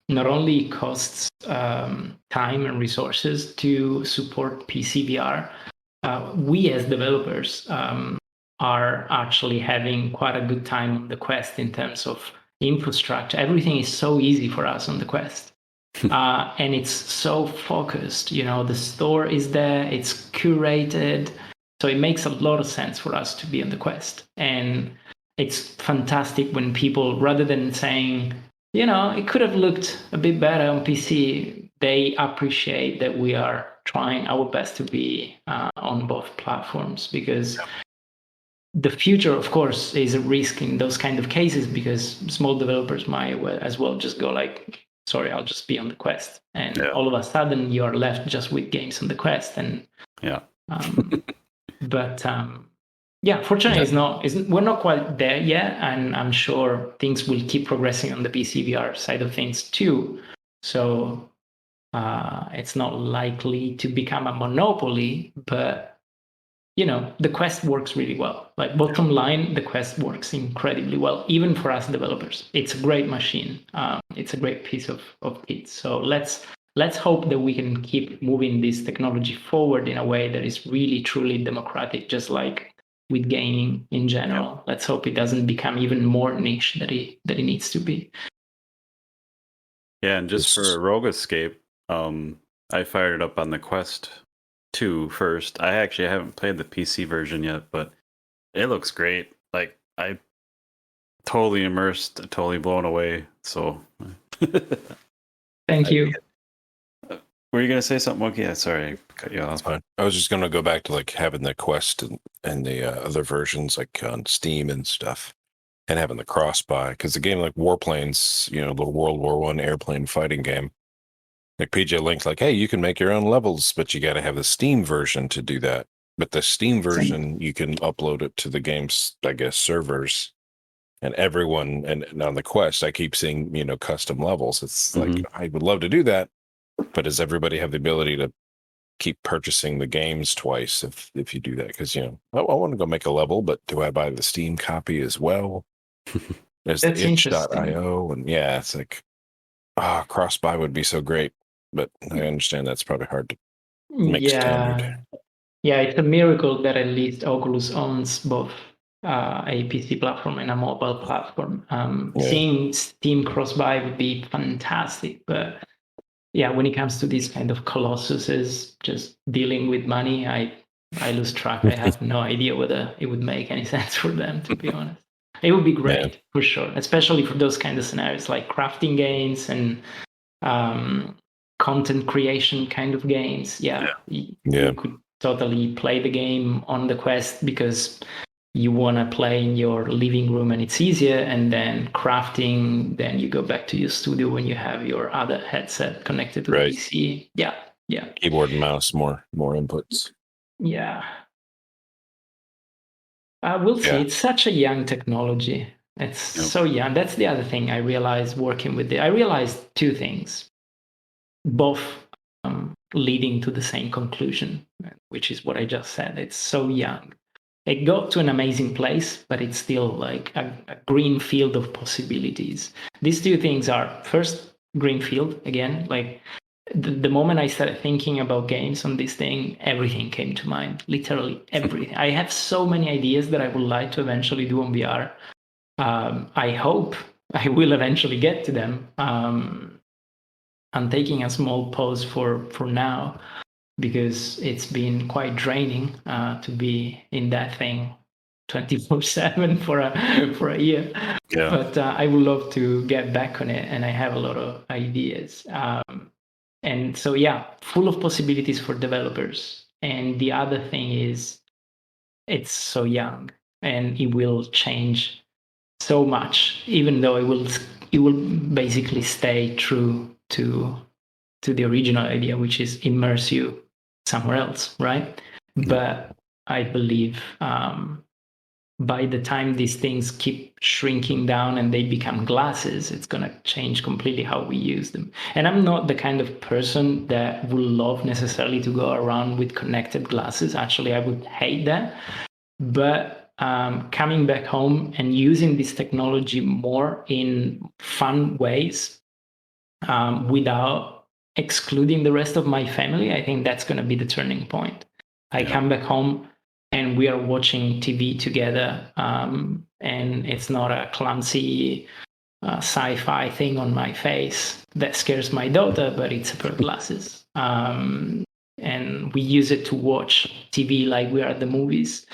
not only it costs time and resources to support PC VR, we as developers are actually having quite a good time on the Quest in terms of infrastructure. Everything is so easy for us on the Quest. And it's so focused. The store is there, it's curated. So it makes a lot of sense for us to be on the Quest. And it's fantastic when people, rather than saying, it could have looked a bit better on PC, they appreciate that we are trying our best to be on both platforms, because the future, of course, is a risk in those kind of cases, because small developers might as well just go like, sorry, I'll just be on the Quest. And all of a sudden you're left just with games on the Quest. And fortunately, we're not quite there yet, and I'm sure things will keep progressing on the PC VR side of things too. So it's not likely to become a monopoly, but the Quest works really well. Like, bottom line, the Quest works incredibly well, even for us developers. It's a great machine. It's a great piece of kit. So let's hope that we can keep moving this technology forward in a way that is really, truly democratic, just like with gaming in general. Let's hope it doesn't become even more niche than it needs to be. Yeah, and just for Rogue Escape, I fired it up on the Quest 2 first. I haven't played the PC version yet, but it looks great. Like, I totally immersed, totally blown away. So thank you. Were you gonna say something, Monkey? Yeah, sorry, I cut you off. That's fine. I was just gonna go back to like having the Quest and the other versions like on Steam and stuff, and having the cross-buy, because the game like Warplanes, the World War I airplane fighting game, like PJ Link's like, hey, you can make your own levels, but you got to have the Steam version to do that. But the Steam version, you can upload it to the game's, I guess, servers, and everyone, and on the Quest, I keep seeing, custom levels. It's like, I would love to do that, but does everybody have the ability to keep purchasing the games twice if you do that? Because, I want to go make a level, but do I buy the Steam copy as well? There's the itch.io, and it's like, cross-buy would be so great, but I understand that's probably hard to make standard. Yeah, it's a miracle that at least Oculus owns both a PC platform and a mobile platform. Seeing Steam cross-buy would be fantastic, but when it comes to these kind of colossuses just dealing with money, I lose track. I have no idea whether it would make any sense for them, to be honest. It would be great for sure, especially for those kind of scenarios like crafting games and content creation kind of games. You could totally play the game on the Quest because you want to play in your living room and it's easier, and then crafting, then you go back to your studio when you have your other headset connected to the PC. Keyboard and mouse, more inputs. Yeah. We'll see. Yeah. It's such a young technology. It's so young. That's the other thing I realized working with it. I realized two things, both leading to the same conclusion, which is what I just said. It's so young. It got to an amazing place, but it's still like a green field of possibilities. These two things are, first, green field again. Like the moment I started thinking about games on this thing, everything came to mind. Literally everything. I have so many ideas that I would like to eventually do on VR. I hope I will eventually get to them. I'm taking a small pause for now because it's been quite draining to be in that thing 24/7 for a year. Yeah. But I would love to get back on it, and I have a lot of ideas. And so, yeah, full of possibilities for developers. And the other thing is, it's so young, and it will change so much, even though it will basically stay true to the original idea, which is immerse you somewhere else, right? But I believe by the time these things keep shrinking down and they become glasses, it's going to change completely how we use them. And I'm not the kind of person that will love necessarily to go around with connected glasses. Actually, I would hate that. But coming back home and using this technology more in fun ways without excluding the rest of my family, I think that's going to be the turning point. I come back home and we are watching TV together, and it's not a clumsy sci-fi thing on my face that scares my daughter, but it's her glasses. And we use it to watch TV like we are at the movies,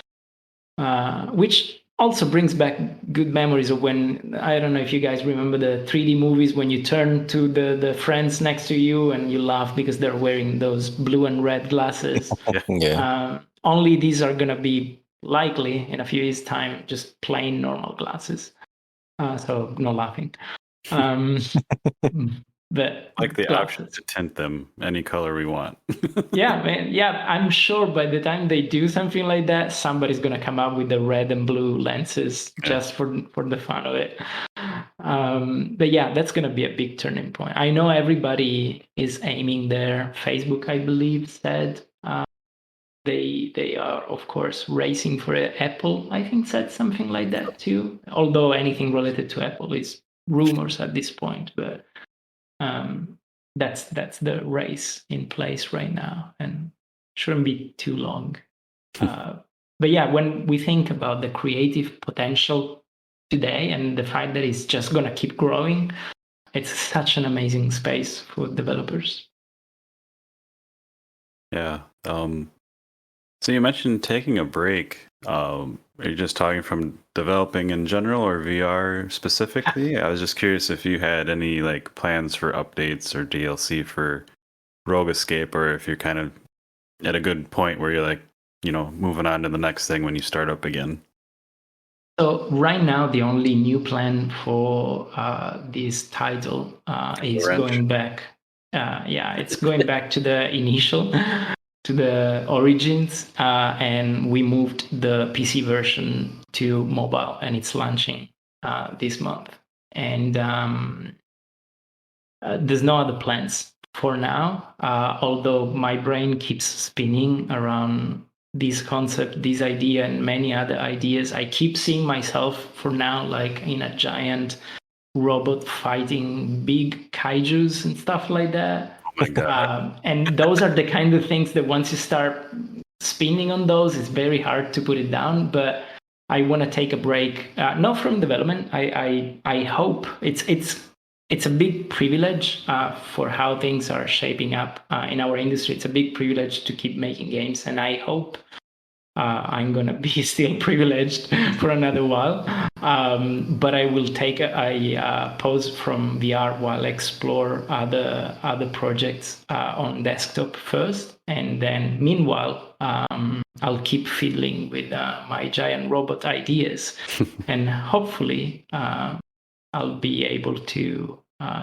which also brings back good memories of when, I don't know if you guys remember the 3D movies, when you turn to the friends next to you and you laugh because they're wearing those blue and red glasses. Only these are going to be likely in a few years' time just plain normal glasses. So no laughing. But like the glasses. option to tint them any color we want. Yeah, man. Yeah, I'm sure by the time they do something like that, somebody's gonna come up with the red and blue lenses just for the fun of it. But yeah, that's gonna be a big turning point. I know everybody is aiming there. Facebook, I believe, said they are, of course, racing for it. Apple, I think, said something like that too. Although anything related to Apple is rumors at this point, but that's the race in place right now, and shouldn't be too long. But yeah, when we think about the creative potential today and the fact that it's just going to keep growing, it's such an amazing space for developers. Yeah. So you mentioned taking a break. Are you just talking from developing in general or VR specifically? I was just curious if you had any like plans for updates or DLC for Rogue Escape, or if you're kind of at a good point where you're like, moving on to the next thing when you start up again. So right now, the only new plan for this title is going back. It's going back to the initial, to the origins, and we moved the PC version to mobile, and it's launching this month. And there's no other plans for now, although my brain keeps spinning around this concept, this idea, and many other ideas. I keep seeing myself for now like in a giant robot fighting big kaijus and stuff like that. Oh my God. And those are the kind of things that once you start spinning on those, it's very hard to put it down. But I want to take a break, not from development. I hope it's a big privilege for how things are shaping up in our industry. It's a big privilege to keep making games, and I hope I'm going to be still privileged for another while. But I will take a pause from VR while explore other projects on desktop first, and then meanwhile I'll keep fiddling with my giant robot ideas, and hopefully I'll be able to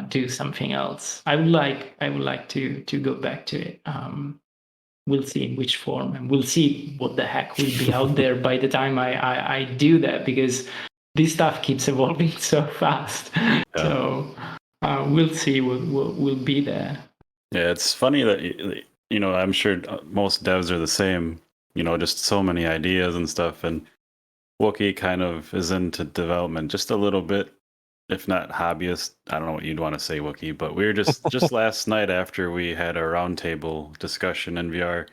do something else. I would like to go back to it. we'll see in which form, and we'll see what the heck will be out there by the time I do that, because this stuff keeps evolving so fast. Yeah. So we'll see what will be there. Yeah, it's funny that, I'm sure most devs are the same, just so many ideas and stuff. And Wookiee kind of is into development just a little bit, if not hobbyist. I don't know what you'd want to say, Wookiee, but we were just last night after we had a roundtable discussion in VR,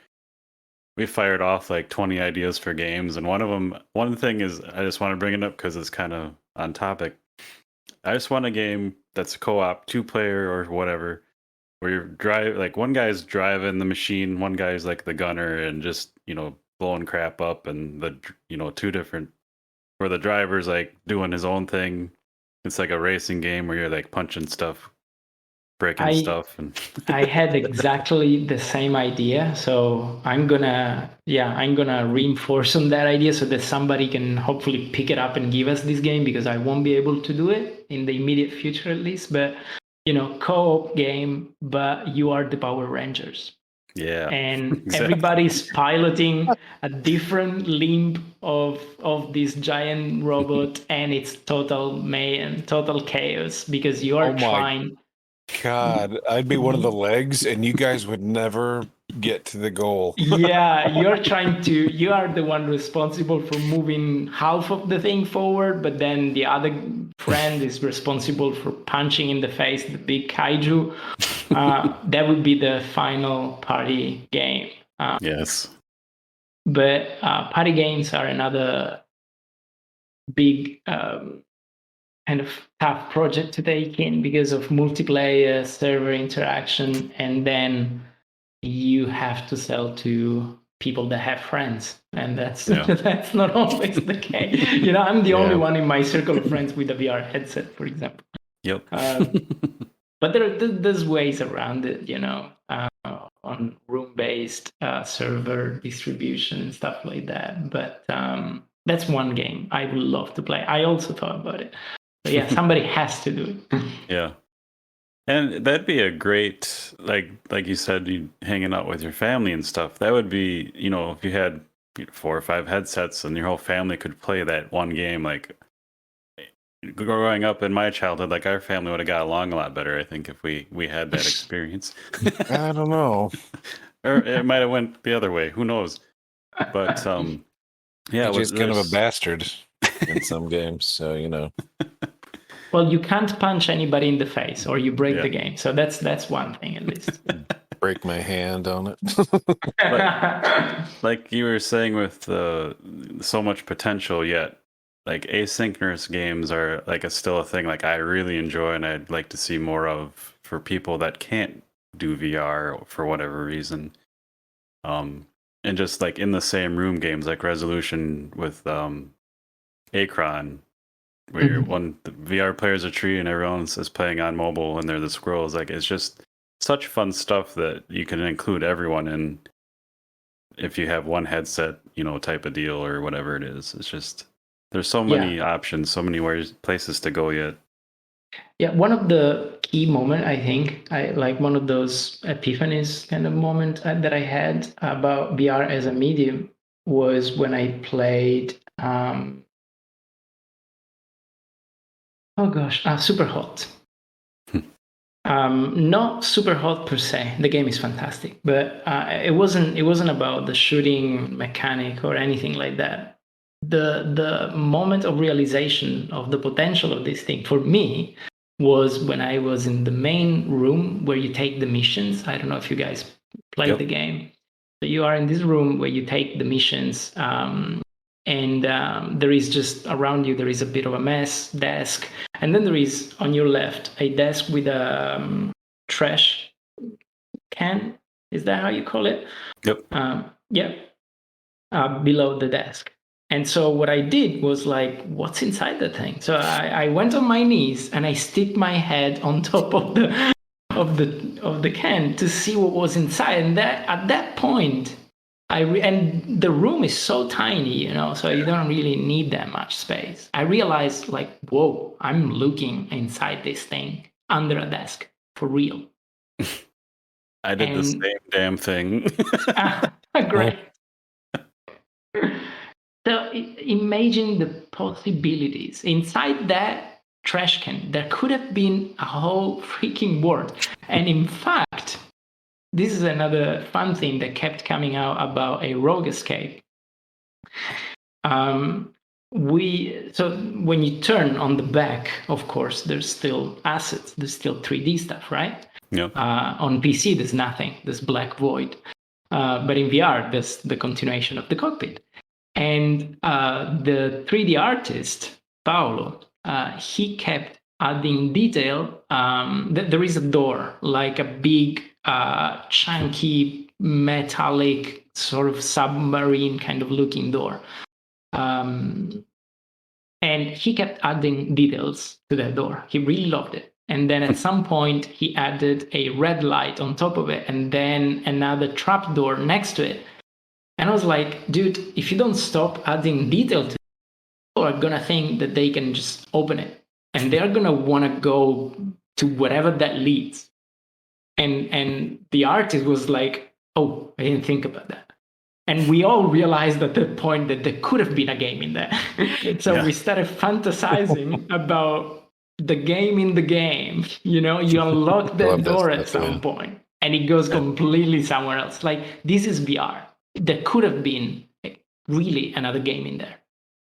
we fired off like 20 ideas for games. And one thing is, I just want to bring it up because it's kind of on topic. I just want a game that's a co-op, 2-player or whatever, where you're one guy's driving the machine, one guy's like the gunner and just, blowing crap up, and two different, where the driver's like doing his own thing. It's like a racing game where you're like punching stuff, breaking stuff. And I had exactly the same idea. So I'm gonna reinforce on that idea so that somebody can hopefully pick it up and give us this game, because I won't be able to do it in the immediate future at least. But co-op game, but you are the Power Rangers. Yeah. And exactly. Everybody's piloting a different limb of this giant robot, and it's total mayhem, total chaos, because you are trying. God, I'd be one of the legs, and you guys would never get to the goal. Yeah, you are the one responsible for moving half of the thing forward, but then the other friend is responsible for punching in the face the big kaiju. That would be the final party game. Yes. But party games are another big kind of tough project to take in because of multiplayer, server interaction, and then you have to sell to people that have friends, and that's not always the case. I'm the only one in my circle of friends with a VR headset, for example. Yep. But there's ways around it, on room-based server distribution and stuff like that. But that's one game I would love to play. I also thought about it. But yeah, somebody has to do it. Yeah. And that'd be a great, like you said, you hanging out with your family and stuff. That would be, if you had 4 or 5 headsets and your whole family could play that one game. Like growing up in my childhood, like our family would have got along a lot better, I think, if we had that experience. I don't know. Or it might have went the other way. Who knows? But yeah, he's kind of a bastard in some games, so Well, you can't punch anybody in the face or you break the game. So that's one thing at least. Break my hand on it. like you were saying, with so much potential, yet like asynchronous games are still a thing like I really enjoy, and I'd like to see more of for people that can't do VR for whatever reason. And just like in the same room games like Resolution with Acron, where the VR player's a tree and everyone is playing on mobile and they're the squirrels. Like it's just such fun stuff that you can include everyone in if you have one headset, type of deal or whatever it is. It's just there's so many options, so many places to go yet. Yeah, one of the key moment, I think, one of those epiphanies kind of moment that I had about VR as a medium was when I played Super Hot. Not Super Hot per se. The game is fantastic, but it wasn't about the shooting mechanic or anything like that. The moment of realization of the potential of this thing for me was when I was in the main room where you take the missions. I don't know if you guys played the game. So you are in this room where you take the missions. And there is just around you, there is a bit of a mess desk. And then there is on your left a desk with a trash can. Is that how you call it? Yep. Below the desk. And so what I did was like, what's inside the thing? So I went on my knees and I stick my head on top of the can to see what was inside. And at that point, and the room is so tiny, so you don't really need that much space. I realized whoa, I'm looking inside this thing under a desk for real. I did the And- same damn thing. Great. So imagine the possibilities inside that trash can. There could have been a whole freaking world. And in fact, this is another fun thing that kept coming out about a Rogue Escape. So when you turn on the back, of course, there's still assets. There's still 3D stuff, right? Yep. On PC, there's nothing. There's black void. But in VR, there's the continuation of the cockpit. And the 3D artist, Paolo, he kept adding detail. There is a door, like a big, chunky, metallic, sort of submarine kind of looking door. And he kept adding details to that door. He really loved it. And then at some point, he added a red light on top of it, and then another trap door next to it. And I was like, dude, if you don't stop adding detail to it, people are going to think that they can just open it. And they're going to want to go to wherever that leads. And the artist was like, oh, I didn't think about that. And we all realized at that point that there could have been a game in there. So we started fantasizing about the game in the game. You know, you unlock that door at some point and it goes completely somewhere else. Like, this is VR. There could have been really another game in there.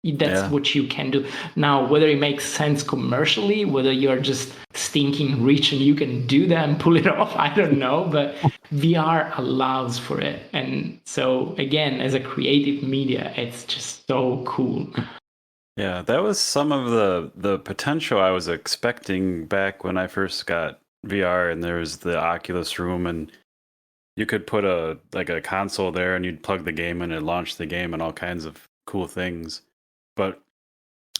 That's what you can do. Now, whether it makes sense commercially, whether you're just stinking rich and you can do that and pull it off, I don't know. But VR allows for it. And so, again, as a creative media, it's just so cool. Yeah, that was some of the potential I was expecting back when I first got VR, and there was the Oculus room, and you could put a console there and you'd plug the game in and launch the game and all kinds of cool things. But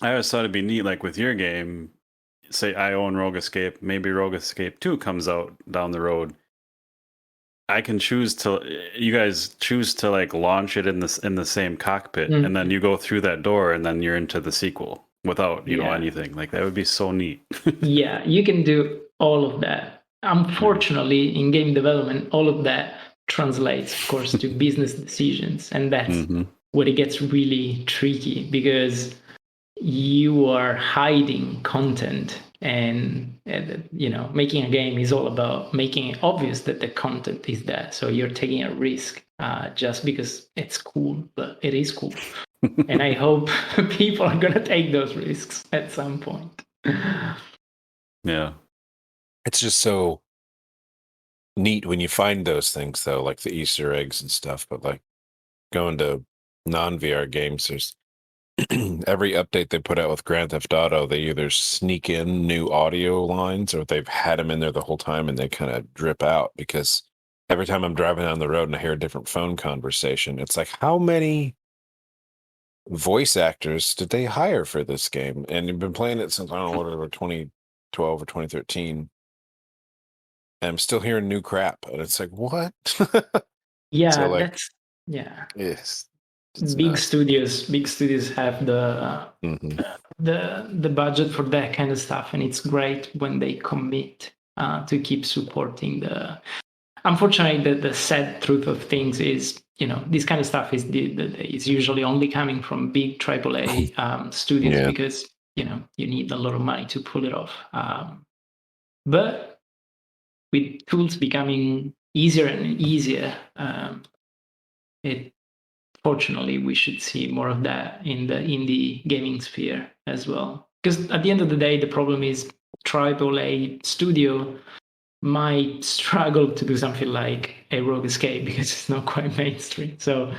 I always thought it'd be neat, like with your game, say I own Rogue Escape, maybe Rogue Escape 2 comes out down the road. I can you guys choose to like launch it in the same cockpit, and then you go through that door and then you're into the sequel without, you know, anything. Like, that would be so neat. Yeah, you can do all of that. Unfortunately, in game development, all of that translates, of course, to business decisions. And that's where it gets really tricky, because you are hiding content. And, you know, making a game is all about making it obvious that the content is there. So you're taking a risk just because it's cool, but it is cool. And I hope people are going to take those risks at some point. Yeah. It's just so neat when you find those things, though, like the Easter eggs and stuff. But like going to non-VR games, there's every update they put out with Grand Theft Auto, they either sneak in new audio lines or they've had them in there the whole time and they kind of drip out, because every time I'm driving down the road and I hear a different phone conversation, it's like, how many voice actors did they hire for this game? And you've been playing it since, I don't know, whatever, 2012 or 2013. And I'm still hearing new crap. And it's like, what? Yeah, so, like, that's, yeah. Yes. Big studios have the budget for that kind of stuff, and it's great when they commit to keep supporting the. Unfortunately, the sad truth of things is, you know, this kind of stuff is usually only coming from big AAA studios, because, you know, you need a lot of money to pull it off. But with tools becoming easier and easier, fortunately, we should see more of that in the indie gaming sphere as well. Because at the end of the day, the problem is AAA studio might struggle to do something like a Rogue Escape because it's not quite mainstream. So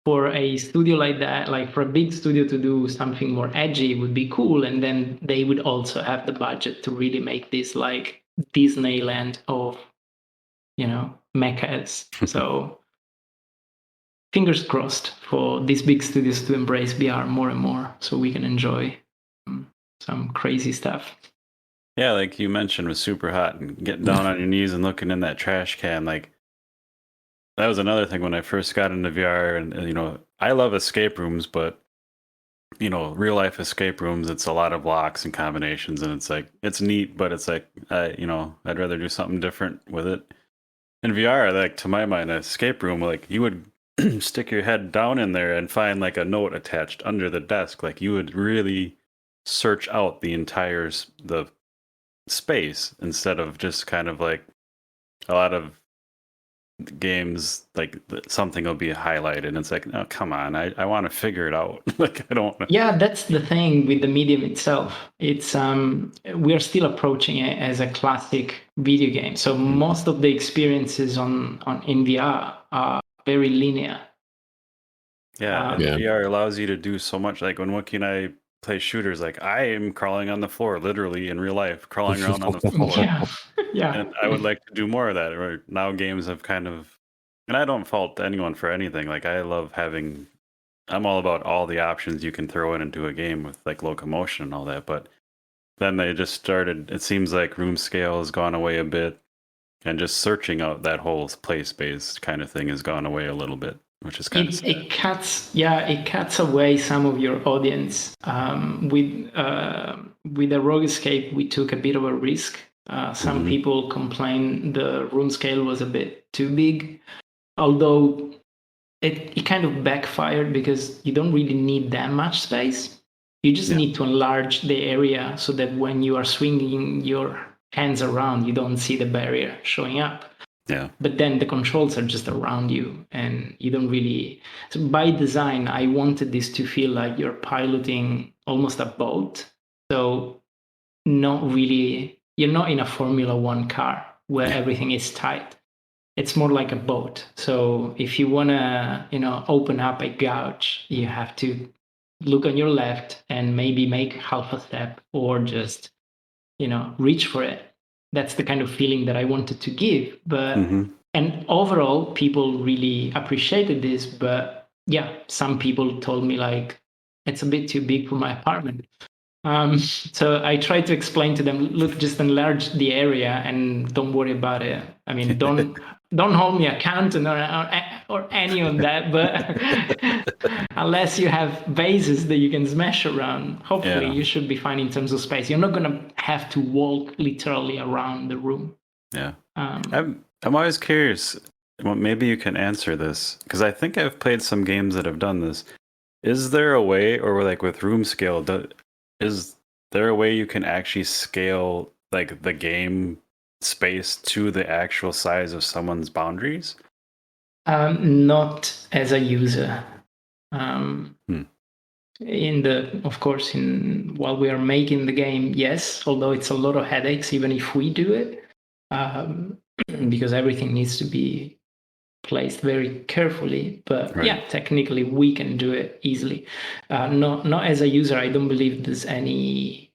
for a studio like that, like for a big studio to do something more edgy would be cool. And then they would also have the budget to really make this like Disneyland of, you know, mechas. So fingers crossed for these big studios to embrace VR more and more, so we can enjoy some crazy stuff. Yeah, like you mentioned, was super hot, and getting down on your knees and looking in that trash can. Like, that was another thing when I first got into VR. And you know, I love escape rooms, but real life escape rooms, it's a lot of locks and combinations, and it's like it's neat, but it's like I'd rather do something different with it. In VR, like to my mind, an escape room, like you would stick your head down in there and find like a note attached under the desk. Like you would really search out the space instead of just kind of like a lot of games, like something will be highlighted and it's like, oh, come on, I want to figure it out. Like I don't. Yeah, that's the thing with the medium itself. It's we are still approaching it as a classic video game. So most of the experiences on in VR are very linear. Yeah, and VR allows you to do so much. Like when Wookie and I play shooters, like I am crawling on the floor, literally in real life, crawling around on the floor. Yeah. And I would like to do more of that. Or now games have kind of, and I don't fault anyone for anything. Like I love having, I'm all about all the options you can throw in into a game with like locomotion and all that. But then they just started, it seems like room scale has gone away a bit. And just searching out that whole play space kind of thing has gone away a little bit, which is kind of sad. It cuts away some of your audience. With the Rogue Escape, we took a bit of a risk. Some people complained the room scale was a bit too big, although it kind of backfired because you don't really need that much space. You just need to enlarge the area so that when you are swinging your hands around, you don't see the barrier showing up. Yeah. But then the controls are just around you and you don't really. So by design, I wanted this to feel like you're piloting almost a boat. So you're not in a Formula One car where everything is tight. It's more like a boat. So if you want to, open up a gouge, you have to look on your left and maybe make half a step or just, reach for it. That's the kind of feeling that I wanted to give. But and overall, people really appreciated this. But yeah, some people told me like it's a bit too big for my apartment. So I tried to explain to them, look, just enlarge the area and don't worry about it. I mean, don't hold me accountant or any of that. But unless you have vases that you can smash around, hopefully you should be fine in terms of space. You're not going to have to walk literally around the room. Yeah. I'm always curious. Well, maybe you can answer this because I think I've played some games that have done this. Is there a way, or like with room scale, is there a way you can actually scale like the game space to the actual size of someone's boundaries? Not as a user. While we are making the game, yes, although it's a lot of headaches, even if we do it, because everything needs to be placed very carefully. But technically we can do it easily. Not as a user. I don't believe there's any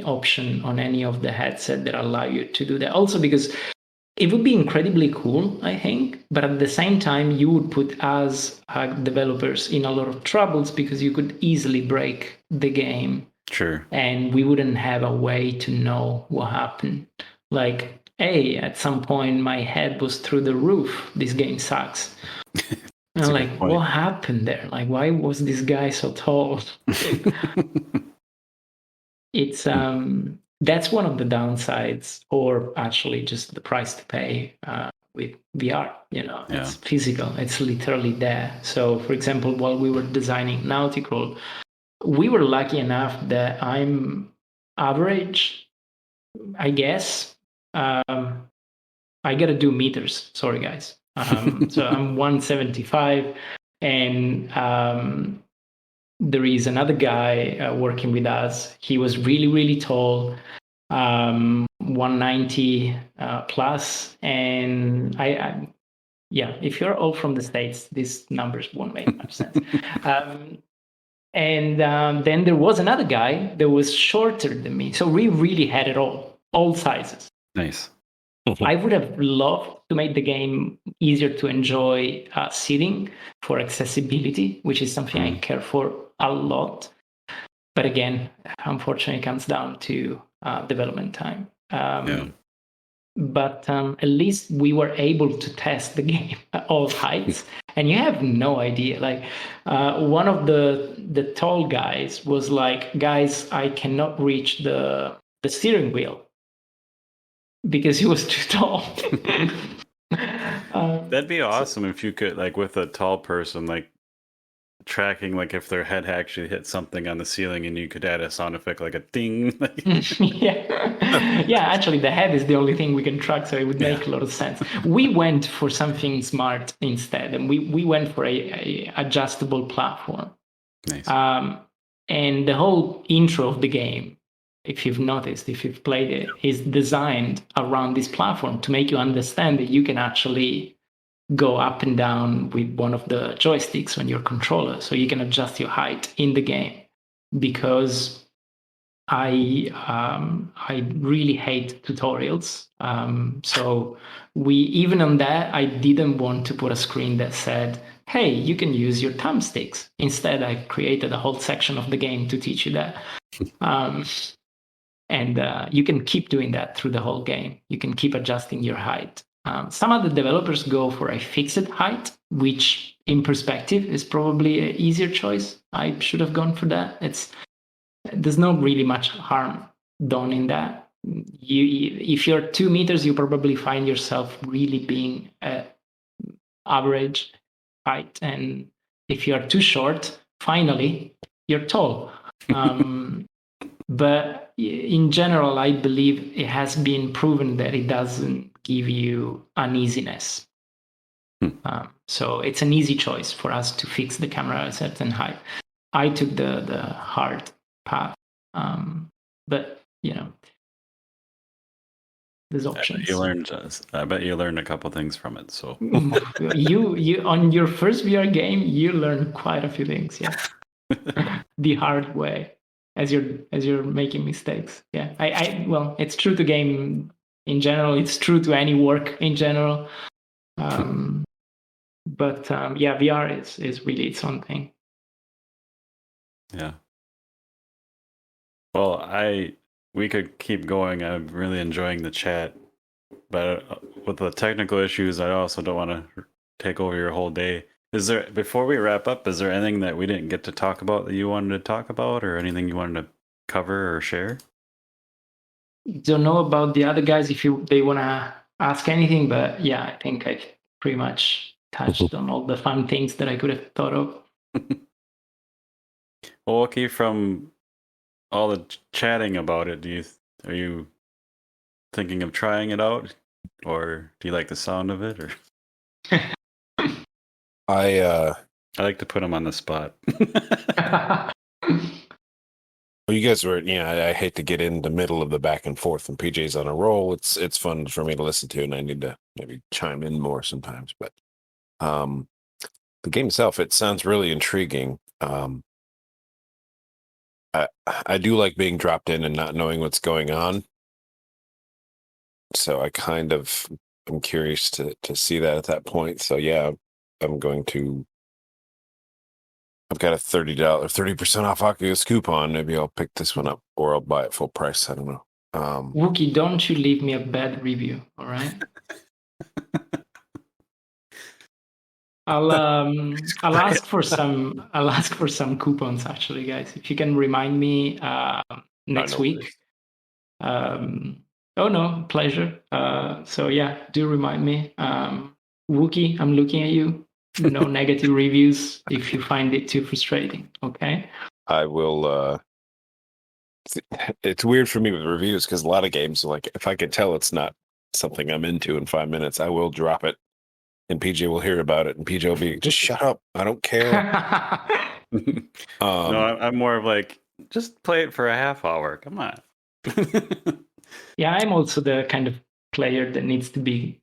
option on any of the headset that allow you to do that. Also because it would be incredibly cool, I think, but at the same time you would put us developers in a lot of troubles because you could easily break the game. Sure. And we wouldn't have a way to know what happened. Like, hey, at some point my head was through the roof. This game sucks. And I'm like, what happened there? Like, why was this guy so tall? It's that's one of the downsides, or actually just the price to pay with VR. It's physical. It's literally there. So, for example, while we were designing Nautical, we were lucky enough that I'm average, I guess. I gotta do meters. Sorry, guys. So I'm 175, and there is another guy working with us. He was really, really tall, 190 plus, and I if you're all from the States, these numbers won't make much sense. And then there was another guy that was shorter than me. So we really had it all sizes. Nice. I would have loved to make the game easier to enjoy sitting for accessibility, which is something I care for a lot. But again, unfortunately, it comes down to development time. But at least we were able to test the game at all heights. and you have no idea. Like one of the tall guys was like, guys, I cannot reach the steering wheel because he was too tall. That'd be awesome if you could, like, with a tall person, like, tracking, like, if their head actually hit something on the ceiling and you could add a sound effect like a ding. Yeah, actually the head is the only thing we can track, so it would make a lot of sense. We went for something smart instead, and we went for a adjustable platform. Nice. And the whole intro of the game, if you've noticed, if you've played it, is designed around this platform to make you understand that you can actually go up and down with one of the joysticks on your controller, so you can adjust your height in the game. Because I really hate tutorials, so even on that, I didn't want to put a screen that said, "Hey, you can use your thumbsticks." Instead, I created a whole section of the game to teach you that. And you can keep doing that through the whole game. You can keep adjusting your height. Some other developers go for a fixed height, which in perspective is probably an easier choice. I should have gone for that. There's not really much harm done in that. If you're 2 meters, you probably find yourself really being at average height. And if you're too short, finally, you're tall. But in general, I believe it has been proven that it doesn't give you uneasiness. So it's an easy choice for us to fix the camera at a certain height. I took the hard path, but there's options. I bet you learned a couple things from it. So you on your first VR game, you learned quite a few things, yeah, the hard way. As you're making mistakes. Yeah. Well, it's true to game in general, it's true to any work in general. But yeah, VR is really its own thing. Yeah. Well, we could keep going. I'm really enjoying the chat, but with the technical issues, I also don't want to take over your whole day. Before we wrap up, is there anything that we didn't get to talk about that you wanted to talk about, or anything you wanted to cover or share? Don't know about the other guys if they want to ask anything, but yeah, I think I've pretty much touched on all the fun things that I could have thought of. Well, okay, from all the chatting about it, are you thinking of trying it out, or do you like the sound of it? Or I like to put them on the spot. Well, you guys were, I hate to get in the middle of the back and forth when PJ's on a roll. It's fun for me to listen to, and I need to maybe chime in more sometimes. But the game itself, it sounds really intriguing. I do like being dropped in and not knowing what's going on. So I'm curious to see that at that point. So yeah, I've got a $30% off Oculus coupon. Maybe I'll pick this one up, or I'll buy it full price. I don't know. Wookie, don't you leave me a bad review, all right? I'll ask for some coupons actually, guys. If you can remind me next week. Oh no, pleasure. So yeah, do remind me. Wookie, I'm looking at you. No negative reviews if you find it too frustrating. Okay. I will. It's weird for me with reviews because a lot of games, like if I can tell it's not something I'm into in 5 minutes, I will drop it, and PJ will hear about it, and PJ will be, just shut up, I don't care. No, I'm more of like, just play it for a half hour. Come on. Yeah, I'm also the kind of player that needs to be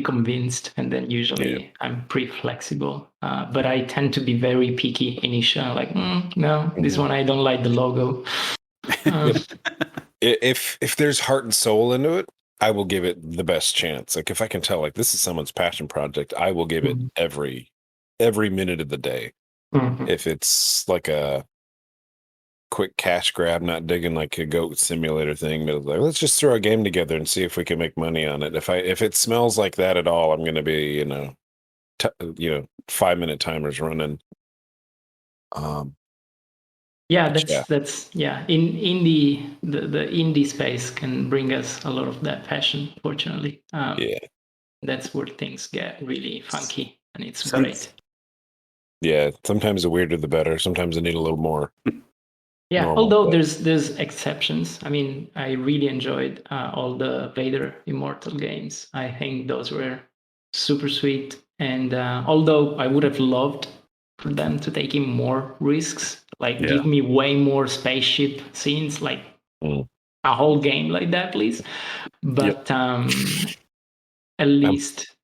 convinced, and then usually I'm pretty flexible. But I tend to be very picky initially. Like, no, this one I don't like the logo. If there's heart and soul into it, I will give it the best chance. Like if I can tell, like this is someone's passion project, I will give it every minute of the day. If it's like a quick cash grab, not digging like a goat simulator thing, but like, let's just throw a game together and see if we can make money on it. If it smells like that at all, I'm going to be, 5-minute timers running. That's in indie, the indie space can bring us a lot of that passion, fortunately. That's where things get really funky, and it's great. Yeah, sometimes the weirder the better. Sometimes they need a little more. Yeah, although there's exceptions. I mean, I really enjoyed all the Vader Immortal games. I think those were super sweet. And although I would have loved for them to take in more risks, like give me way more spaceship scenes, like a whole game like that, please. But at least,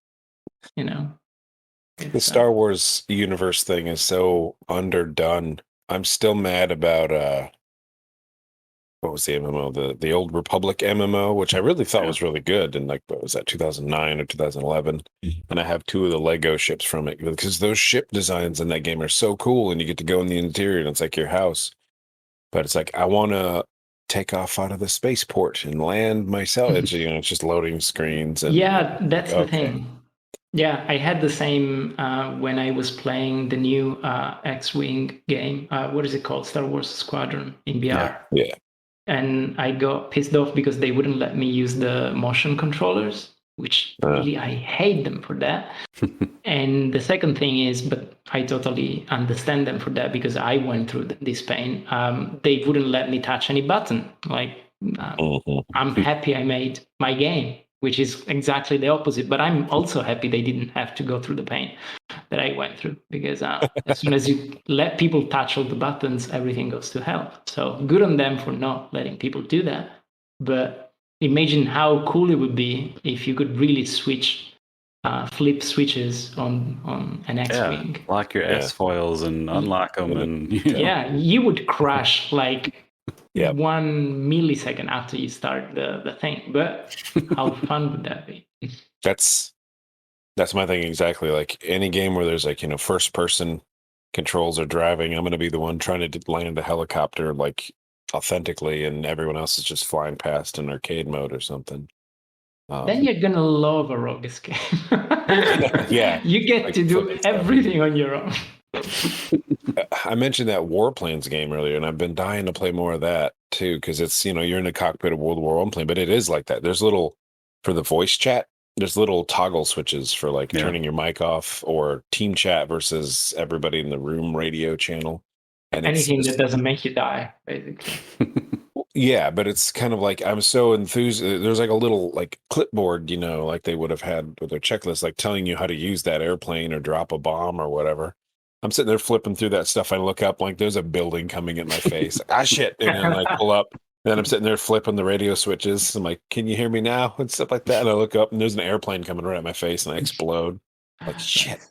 the Star Wars universe thing is so underdone. I'm still mad about what was the MMO? The Old Republic MMO, which I really thought was really good. And like, what was that, 2009 or 2011? And I have 2 of the Lego ships from it because those ship designs in that game are so cool, and you get to go in the interior and it's like your house. But it's like, I want to take off out of the spaceport and land myself. It's just loading screens. And that's the thing. Yeah, I had the same when I was playing the new X-Wing game. What is it called? Star Wars Squadron in VR. Yeah. And I got pissed off because they wouldn't let me use the motion controllers, which really I hate them for that. And the second thing is, but I totally understand them for that because I went through this pain. They wouldn't let me touch any button. Like, I'm happy I made my game, which is exactly the opposite. But I'm also happy they didn't have to go through the pain that I went through, because as soon as you let people touch all the buttons, everything goes to hell. So good on them for not letting people do that. But imagine how cool it would be if you could really flip switches on an X-Wing. Lock your S foils and unlock them, and you would crash like 1 millisecond after you start the thing. But how fun would that be? That's my thing exactly. Like any game where there's like, first person controls or driving, I'm going to be the one trying to land a helicopter like authentically, and everyone else is just flying past in arcade mode or something. Then you're going to love a rogue escape. You get like to do everything on your own. I mentioned that Warplanes game earlier, and I've been dying to play more of that too, because it's, you're in the cockpit of World War I plane, but it is like that. There's for the voice chat, there's little toggle switches for like turning your mic off, or team chat versus everybody in the room radio channel. And anything that doesn't make you die, basically. Yeah, but it's kind of like, I'm so enthused. There's like a little like clipboard, like they would have had with their checklist, like telling you how to use that airplane or drop a bomb or whatever. I'm sitting there flipping through that stuff. I look up, like there's a building coming at my face. Shit. And then I pull up. Then I'm sitting there flipping the radio switches. I'm like, can you hear me now? And stuff like that. And I look up and there's an airplane coming right at my face, and I explode. Like, shit.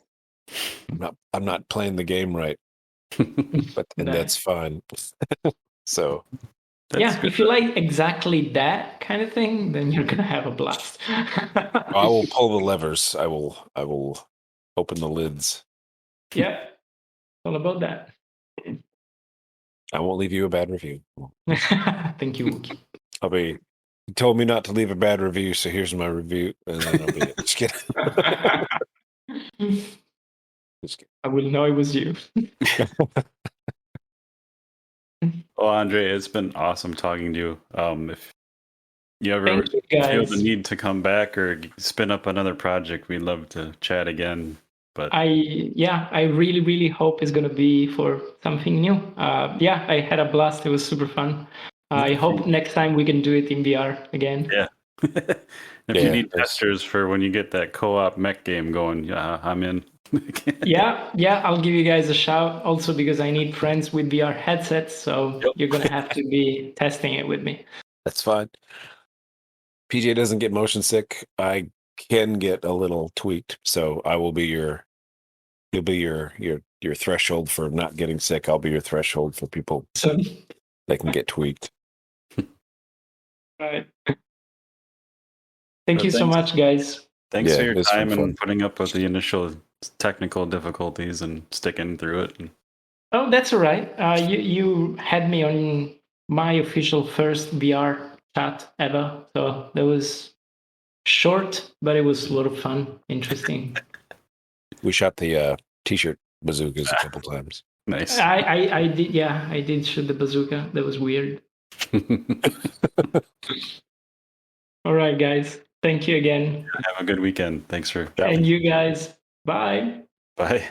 I'm not playing the game right. But that's fun. So if you like exactly that kind of thing, then you're gonna have a blast. I will pull the levers. I will open the lids. Yeah. All about that. I won't leave you a bad review. Thank you, Wookie. You told me not to leave a bad review, so here's my review, and then I'll be it. Just kidding. Just kidding. I will know it was you. Well, Andre, it's been awesome talking to you. If you ever feel the need to come back or spin up another project, we'd love to chat again. But I really, really hope it's going to be for something new. I had a blast. It was super fun. I hope next time we can do it in VR again. Yeah. If you need testers for when you get that co-op mech game going, I'm in. I'll give you guys a shout also, because I need friends with VR headsets. So you're going to have to be testing it with me. That's fine. PJ doesn't get motion sick. I can get a little tweaked, so I will be you'll be your threshold for not getting sick. I'll be your threshold for people that can get tweaked. All right. Thank you so much, guys. Thanks for your time and putting up with the initial technical difficulties and sticking through it. Oh, that's all right. You had me on my official first VR chat ever, so that was short, but it was a lot of fun, interesting. We shot the t-shirt bazookas a couple times. Nice. I did, yeah, I did shoot the bazooka. That was weird. All right, guys. Thank you again. Have a good weekend. Thanks for. And you guys, bye. Bye.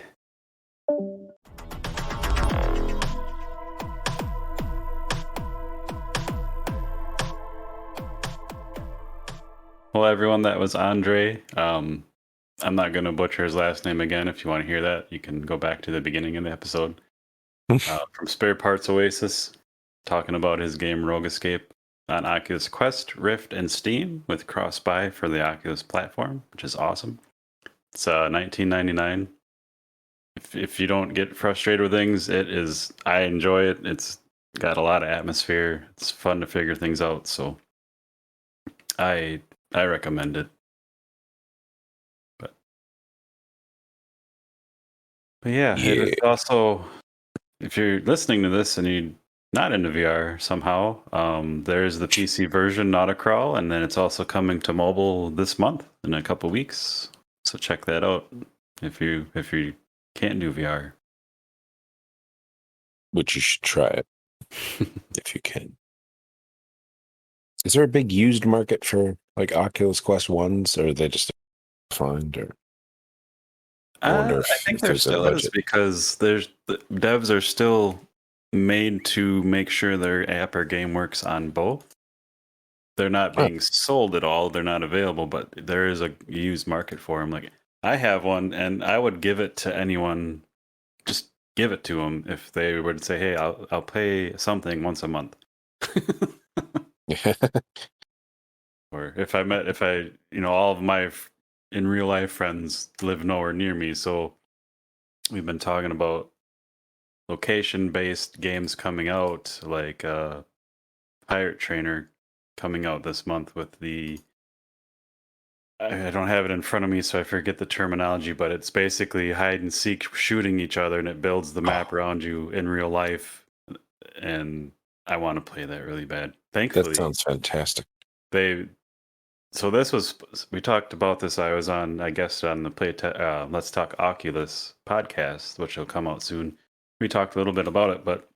Well, everyone, that was Andre. I'm not going to butcher his last name again. If you want to hear that, you can go back to the beginning of the episode. From Spare Parts Oasis, talking about his game Rogue Escape on Oculus Quest, Rift, and Steam with cross-buy for the Oculus platform, which is awesome. It's $19.99. If you don't get frustrated with things, it is. I enjoy it. It's got a lot of atmosphere. It's fun to figure things out. So I recommend it. But yeah, it's also, if you're listening to this and you're not into VR somehow, there's the PC version, Not a Crawl, and then it's also coming to mobile this month in a couple weeks. So check that out if you can't do VR. Which you should try it if you can. Is there a big used market for like Oculus Quest 1s, or are they just find? Or I think there still is, because the devs are still made to make sure their app or game works on both. They're not being sold at all. They're not available, but there is a used market for them. Like, I have one, and I would give it to anyone. Just give it to them if they would say, "Hey, I'll play something once a month." Or if all of my in real life friends live nowhere near me, so we've been talking about location based games coming out, like Pirate Trainer coming out this month with the, I don't have it in front of me, so I forget the terminology, but it's basically hide and seek shooting each other, and it builds the map around you in real life. And I want to play that really bad. Thankfully, that sounds fantastic. We talked about this. I was on, I guess, on the Let's Talk Oculus podcast, which will come out soon. We talked a little bit about it, but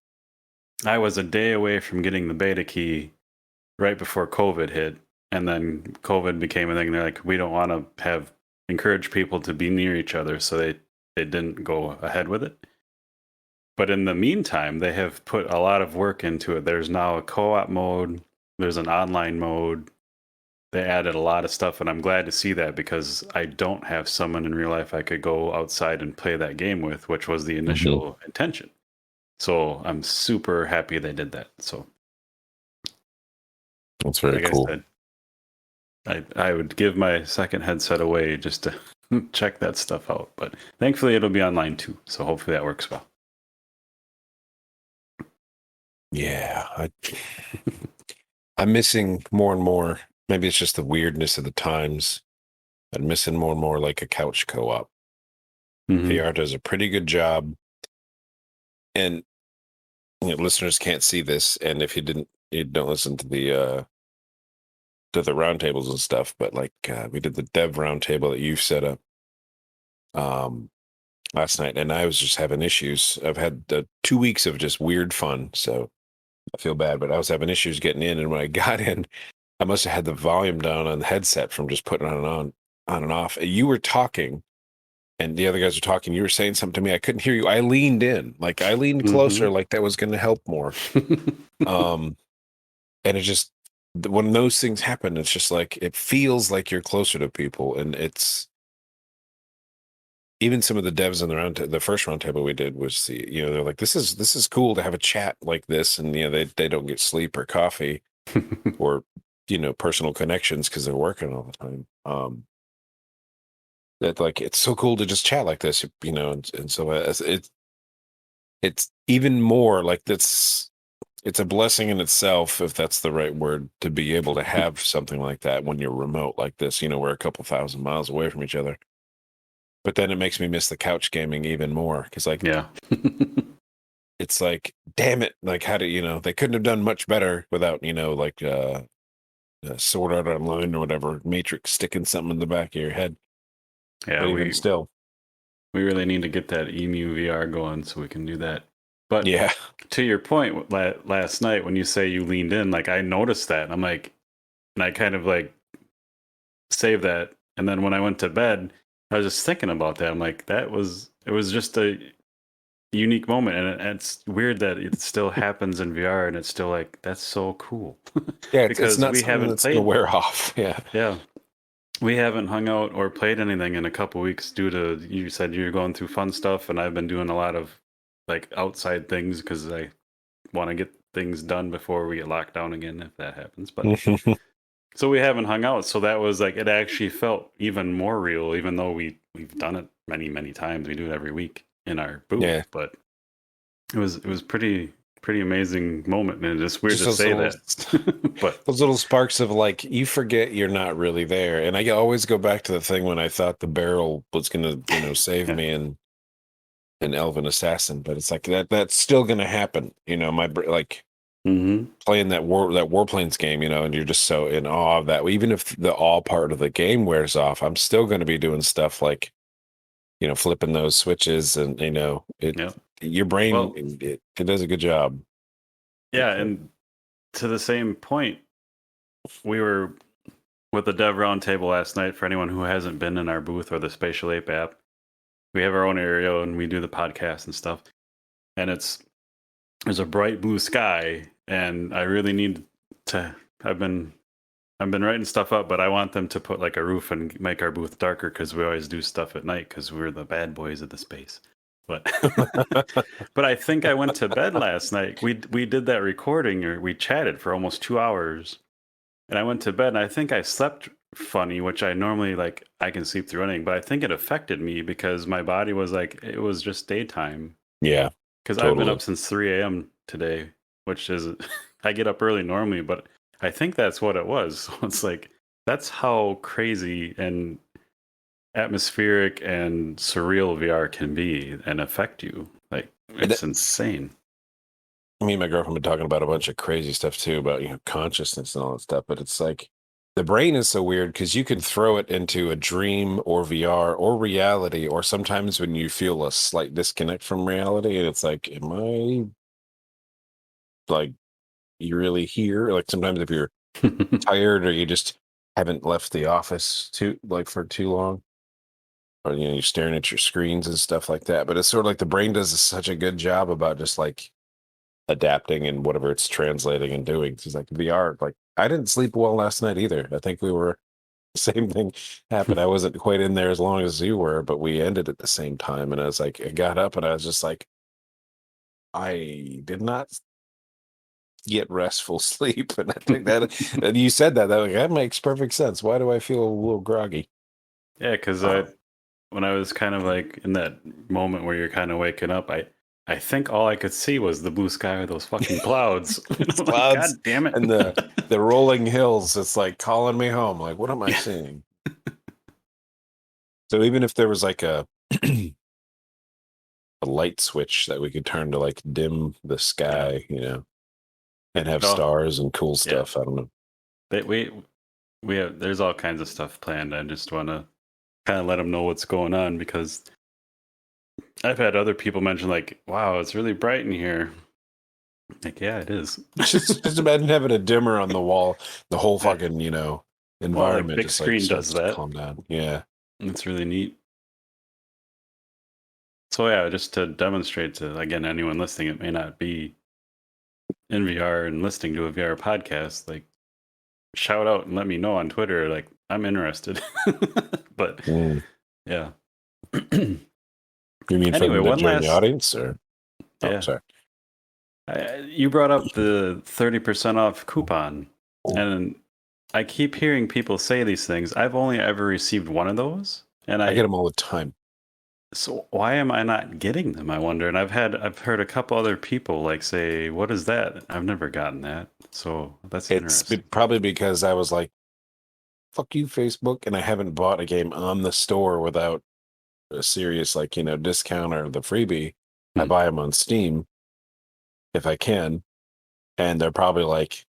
I was a day away from getting the beta key right before COVID hit. And then COVID became a thing. They're like, we don't want to encourage people to be near each other. So they didn't go ahead with it. But in the meantime, they have put a lot of work into it. There's now a co-op mode. There's an online mode. They added a lot of stuff, and I'm glad to see that, because I don't have someone in real life I could go outside and play that game with, which was the initial intention. So I'm super happy they did that. So that's very cool. I would give my second headset away just to check that stuff out. But thankfully, it'll be online too. So hopefully that works well. Yeah. I'm missing more and more. Maybe it's just the weirdness of the times. I'm missing more and more like a couch co-op. VR does a pretty good job. And listeners can't see this. And if you don't listen to the roundtables and stuff, but like we did the dev roundtable that you've set up last night, and I was just having issues. I've had 2 weeks of just weird fun, so I feel bad, but I was having issues getting in, and when I got in, I must have had the volume down on the headset from just putting it on and off. You were talking, and the other guys were talking. You were saying something to me. I couldn't hear you. I leaned in, like I leaned closer, like that was going to help more. And it just, when those things happen, it's just like, it feels like you're closer to people. And it's, even some of the devs in the first roundtable we did was they're like, this is cool to have a chat like this. And, they don't get sleep or coffee or, personal connections because they're working all the time. That like, it's so cool to just chat like this, and so it's even more like it's a blessing in itself, if that's the right word, to be able to have something like that when you're remote like this. We're a couple thousand miles away from each other. But then it makes me miss the couch gaming even more, because it's like, damn it, like how do they couldn't have done much better without Sword Art Online or whatever, Matrix sticking something in the back of your head. Yeah, but even still, We really need to get that Emu VR going so we can do that. But Yeah. to your point last night, when you say you leaned in, like I noticed that. And I'm like, and I kind of like saved that. And then when I went to bed, I was just thinking about that. I'm like, it was just a unique moment. And it's weird that it still happens in VR and it's still like, that's so cool. Yeah, it's because not we something haven't that's played. gonna wear off. Yeah. Yeah. We haven't hung out or played anything in a couple weeks due to, you said you're going through fun stuff, and I've been doing a lot of like outside things because I want to get things done before we get locked down again, if that happens. But so we haven't hung out. So that was like, it actually felt even more real, even though we've done it many, many times. We do it every week in our booth. Yeah. But it was pretty amazing moment, and it's weird Just to say little, that. But those little sparks of like, you forget you're not really there. And I always go back to the thing when I thought the barrel was gonna, save me in an Elven Assassin, but it's like that's still gonna happen. My like playing that Warplanes game, and you're just so in awe of that. Even if the awe part of the game wears off, I'm still gonna be doing stuff like, flipping those switches, and your brain, it does a good job. Yeah, and to the same point, we were with the Dev Roundtable last night. For anyone who hasn't been in our booth or the Spatial Ape app, we have our own area and we do the podcast and stuff. And there's a bright blue sky, and I really need to. I've been writing stuff up, but I want them to put like a roof and make our booth darker because we always do stuff at night because we're the bad boys of the space. But but I think I went to bed last night. We did that recording, or we chatted for almost 2 hours, and I went to bed and I think I slept funny, which I normally like. I can sleep through anything, but I think it affected me because my body was like, it was just daytime. Yeah, because I've been up since 3 a.m. today, which is I get up early normally, but I think that's what it was. So it's like, that's how crazy and atmospheric and surreal VR can be and affect you. Like, it's insane. Me and my girlfriend have been talking about a bunch of crazy stuff too, about consciousness and all that stuff. But it's like the brain is so weird because you can throw it into a dream or VR or reality, or sometimes when you feel a slight disconnect from reality, and it's like, am I like, you really here? Like sometimes if you're tired or you just haven't left the office for too long, or you're staring at your screens and stuff like that. But it's sort of like the brain does such a good job about just like adapting and whatever it's translating and doing. It's like VR, like I didn't sleep well last night either. I think same thing happened. I wasn't quite in there as long as you were, but we ended at the same time. And I was like, I got up and I was just like, I did not get restful sleep. And I think that, and you said that makes perfect sense. Why do I feel a little groggy? Yeah, because when I was kind of like in that moment where you're kind of waking up, I think all I could see was the blue sky with those fucking clouds. Clouds, like, God damn it. And the rolling hills. It's like calling me home. Like, what am I seeing? So even if there was like a light switch that we could turn to like dim the sky, and have stars and cool stuff. I don't know. But we have, there's all kinds of stuff planned. I just want to kind of let them know what's going on, because I've had other people mention like, wow, it's really bright in here. Like, yeah, it is. just imagine having a dimmer on the wall, the whole fucking, environment. Well, like big screen does that. Calm down. Yeah. It's really neat. So yeah, just to demonstrate to, again, anyone listening, it may not be in VR and listening to a VR podcast, like shout out and let me know on Twitter, like I'm interested. But yeah. You mean anyway, from the audience, or? Yeah. Sorry. You brought up the 30% off coupon, and I keep hearing people say these things. I've only ever received one of those, and I get them all the time. So why am I not getting them, I wonder? And I've heard a couple other people like say, what is that? I've never gotten that. So that's interesting. It's probably because I was like, fuck you, Facebook, and I haven't bought a game on the store without a serious discount or the freebie. I buy them on Steam if I can, and they're probably like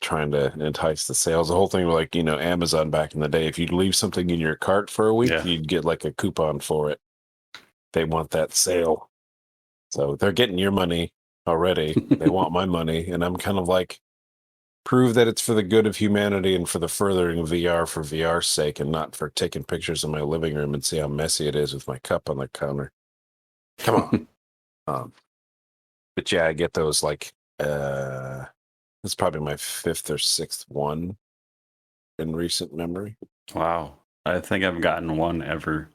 trying to entice the sales. The whole thing with Amazon back in the day, if you'd leave something in your cart for a week, you'd get like a coupon for it. they want that sale. So they're getting your money already. They want my money. And I'm kind of like, prove that it's for the good of humanity and for the furthering of VR for VR's sake and not for taking pictures of my living room and see how messy it is with my cup on the counter. Come on. But yeah, I get those like, it's probably my 5th or 6th one in recent memory. Wow. I think I've gotten one ever.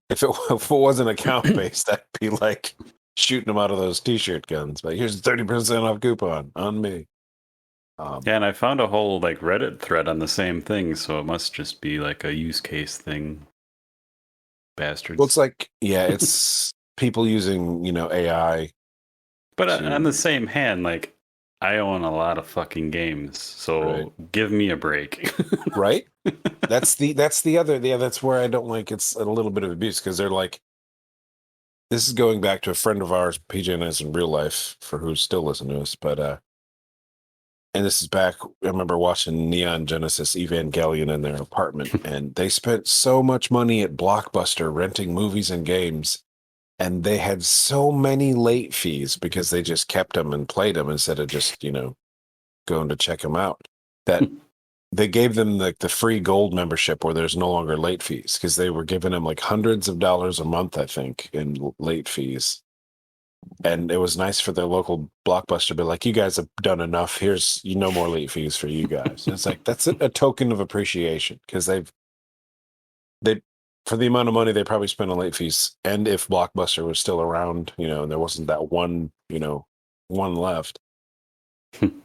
If it wasn't account based, I'd be like shooting them out of those t-shirt guns. But here's a 30% off coupon on me. Yeah, and I found a whole like Reddit thread on the same thing, so it must just be like a use case thing. Bastards. Well, it's like, yeah, it's people using, AI. But on the same hand, like, I own a lot of fucking games, so give me a break. Right? That's the other, that's where I don't like, it's a little bit of abuse because they're like, this is going back to a friend of ours, PJ and I's in real life, for who's still listening to us, but and this is back, I remember watching Neon Genesis Evangelion in their apartment, and they spent so much money at Blockbuster renting movies and games, and they had so many late fees because they just kept them and played them instead of just, going to check them out, that they gave them like the free gold membership where there's no longer late fees because they were giving them like hundreds of dollars a month, I think, in late fees. And it was nice for their local Blockbuster to be like, you guys have done enough. Here's, no more late fees for you guys. And it's like, that's a token of appreciation because they for the amount of money they probably spent on late fees. And if Blockbuster was still around, and there wasn't that one, one left,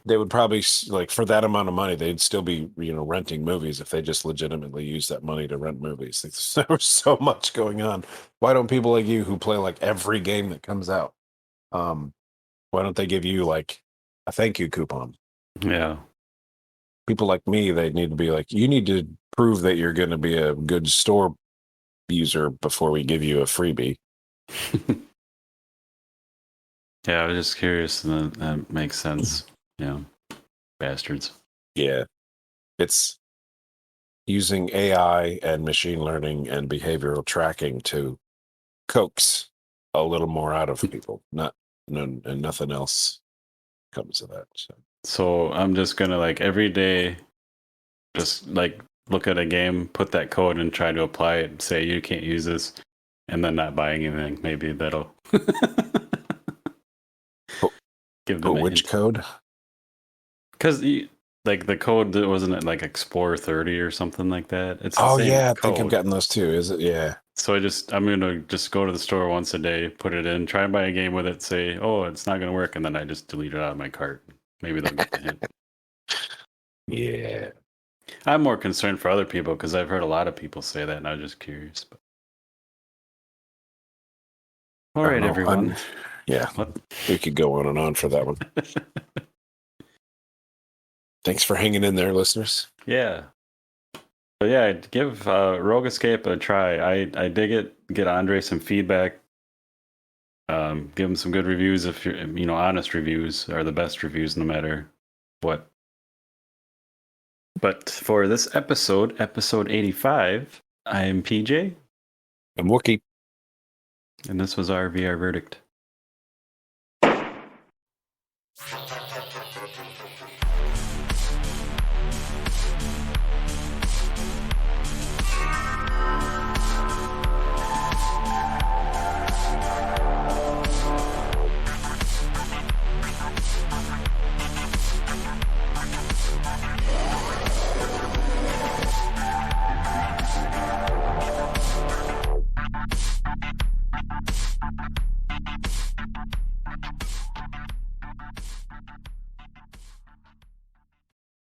they would probably, like, for that amount of money, they'd still be, renting movies if they just legitimately use that money to rent movies. There was so much going on. Why don't people like you who play like every game that comes out, why don't they give you like a thank you coupon? Yeah. People like me, they need to be like, you need to prove that you're going to be a good store user before we give you a freebie. Yeah, I was just curious. That makes sense. Yeah. Bastards. Yeah. It's using AI and machine learning and behavioral tracking to coax a little more out of people. And nothing else comes of that. So I'm just gonna like every day just like look at a game, put that code and try to apply it, say you can't use this, and then not buy anything. Maybe that'll give them which code? Because like the code, wasn't it like Explorer 30 or something like that? It's the same yeah, I code. think I've gotten those too. Is it? Yeah. So I'm gonna just go to the store once a day, put it in, try and buy a game with it, say, oh, it's not gonna work, and then I just delete it out of my cart. Maybe they'll get the hint. Yeah. I'm more concerned for other people because I've heard a lot of people say that, and I was just curious. But... All right, everyone. Yeah, we could go on and on for that one. Thanks for hanging in there, listeners. Yeah. But yeah, give Rogue Escape a try. I dig it. Get Andre some feedback. Give him some good reviews. If you're, honest reviews are the best reviews, no matter what. But for this episode 85, I am PJ. I'm Wookie. And this was our VR verdict.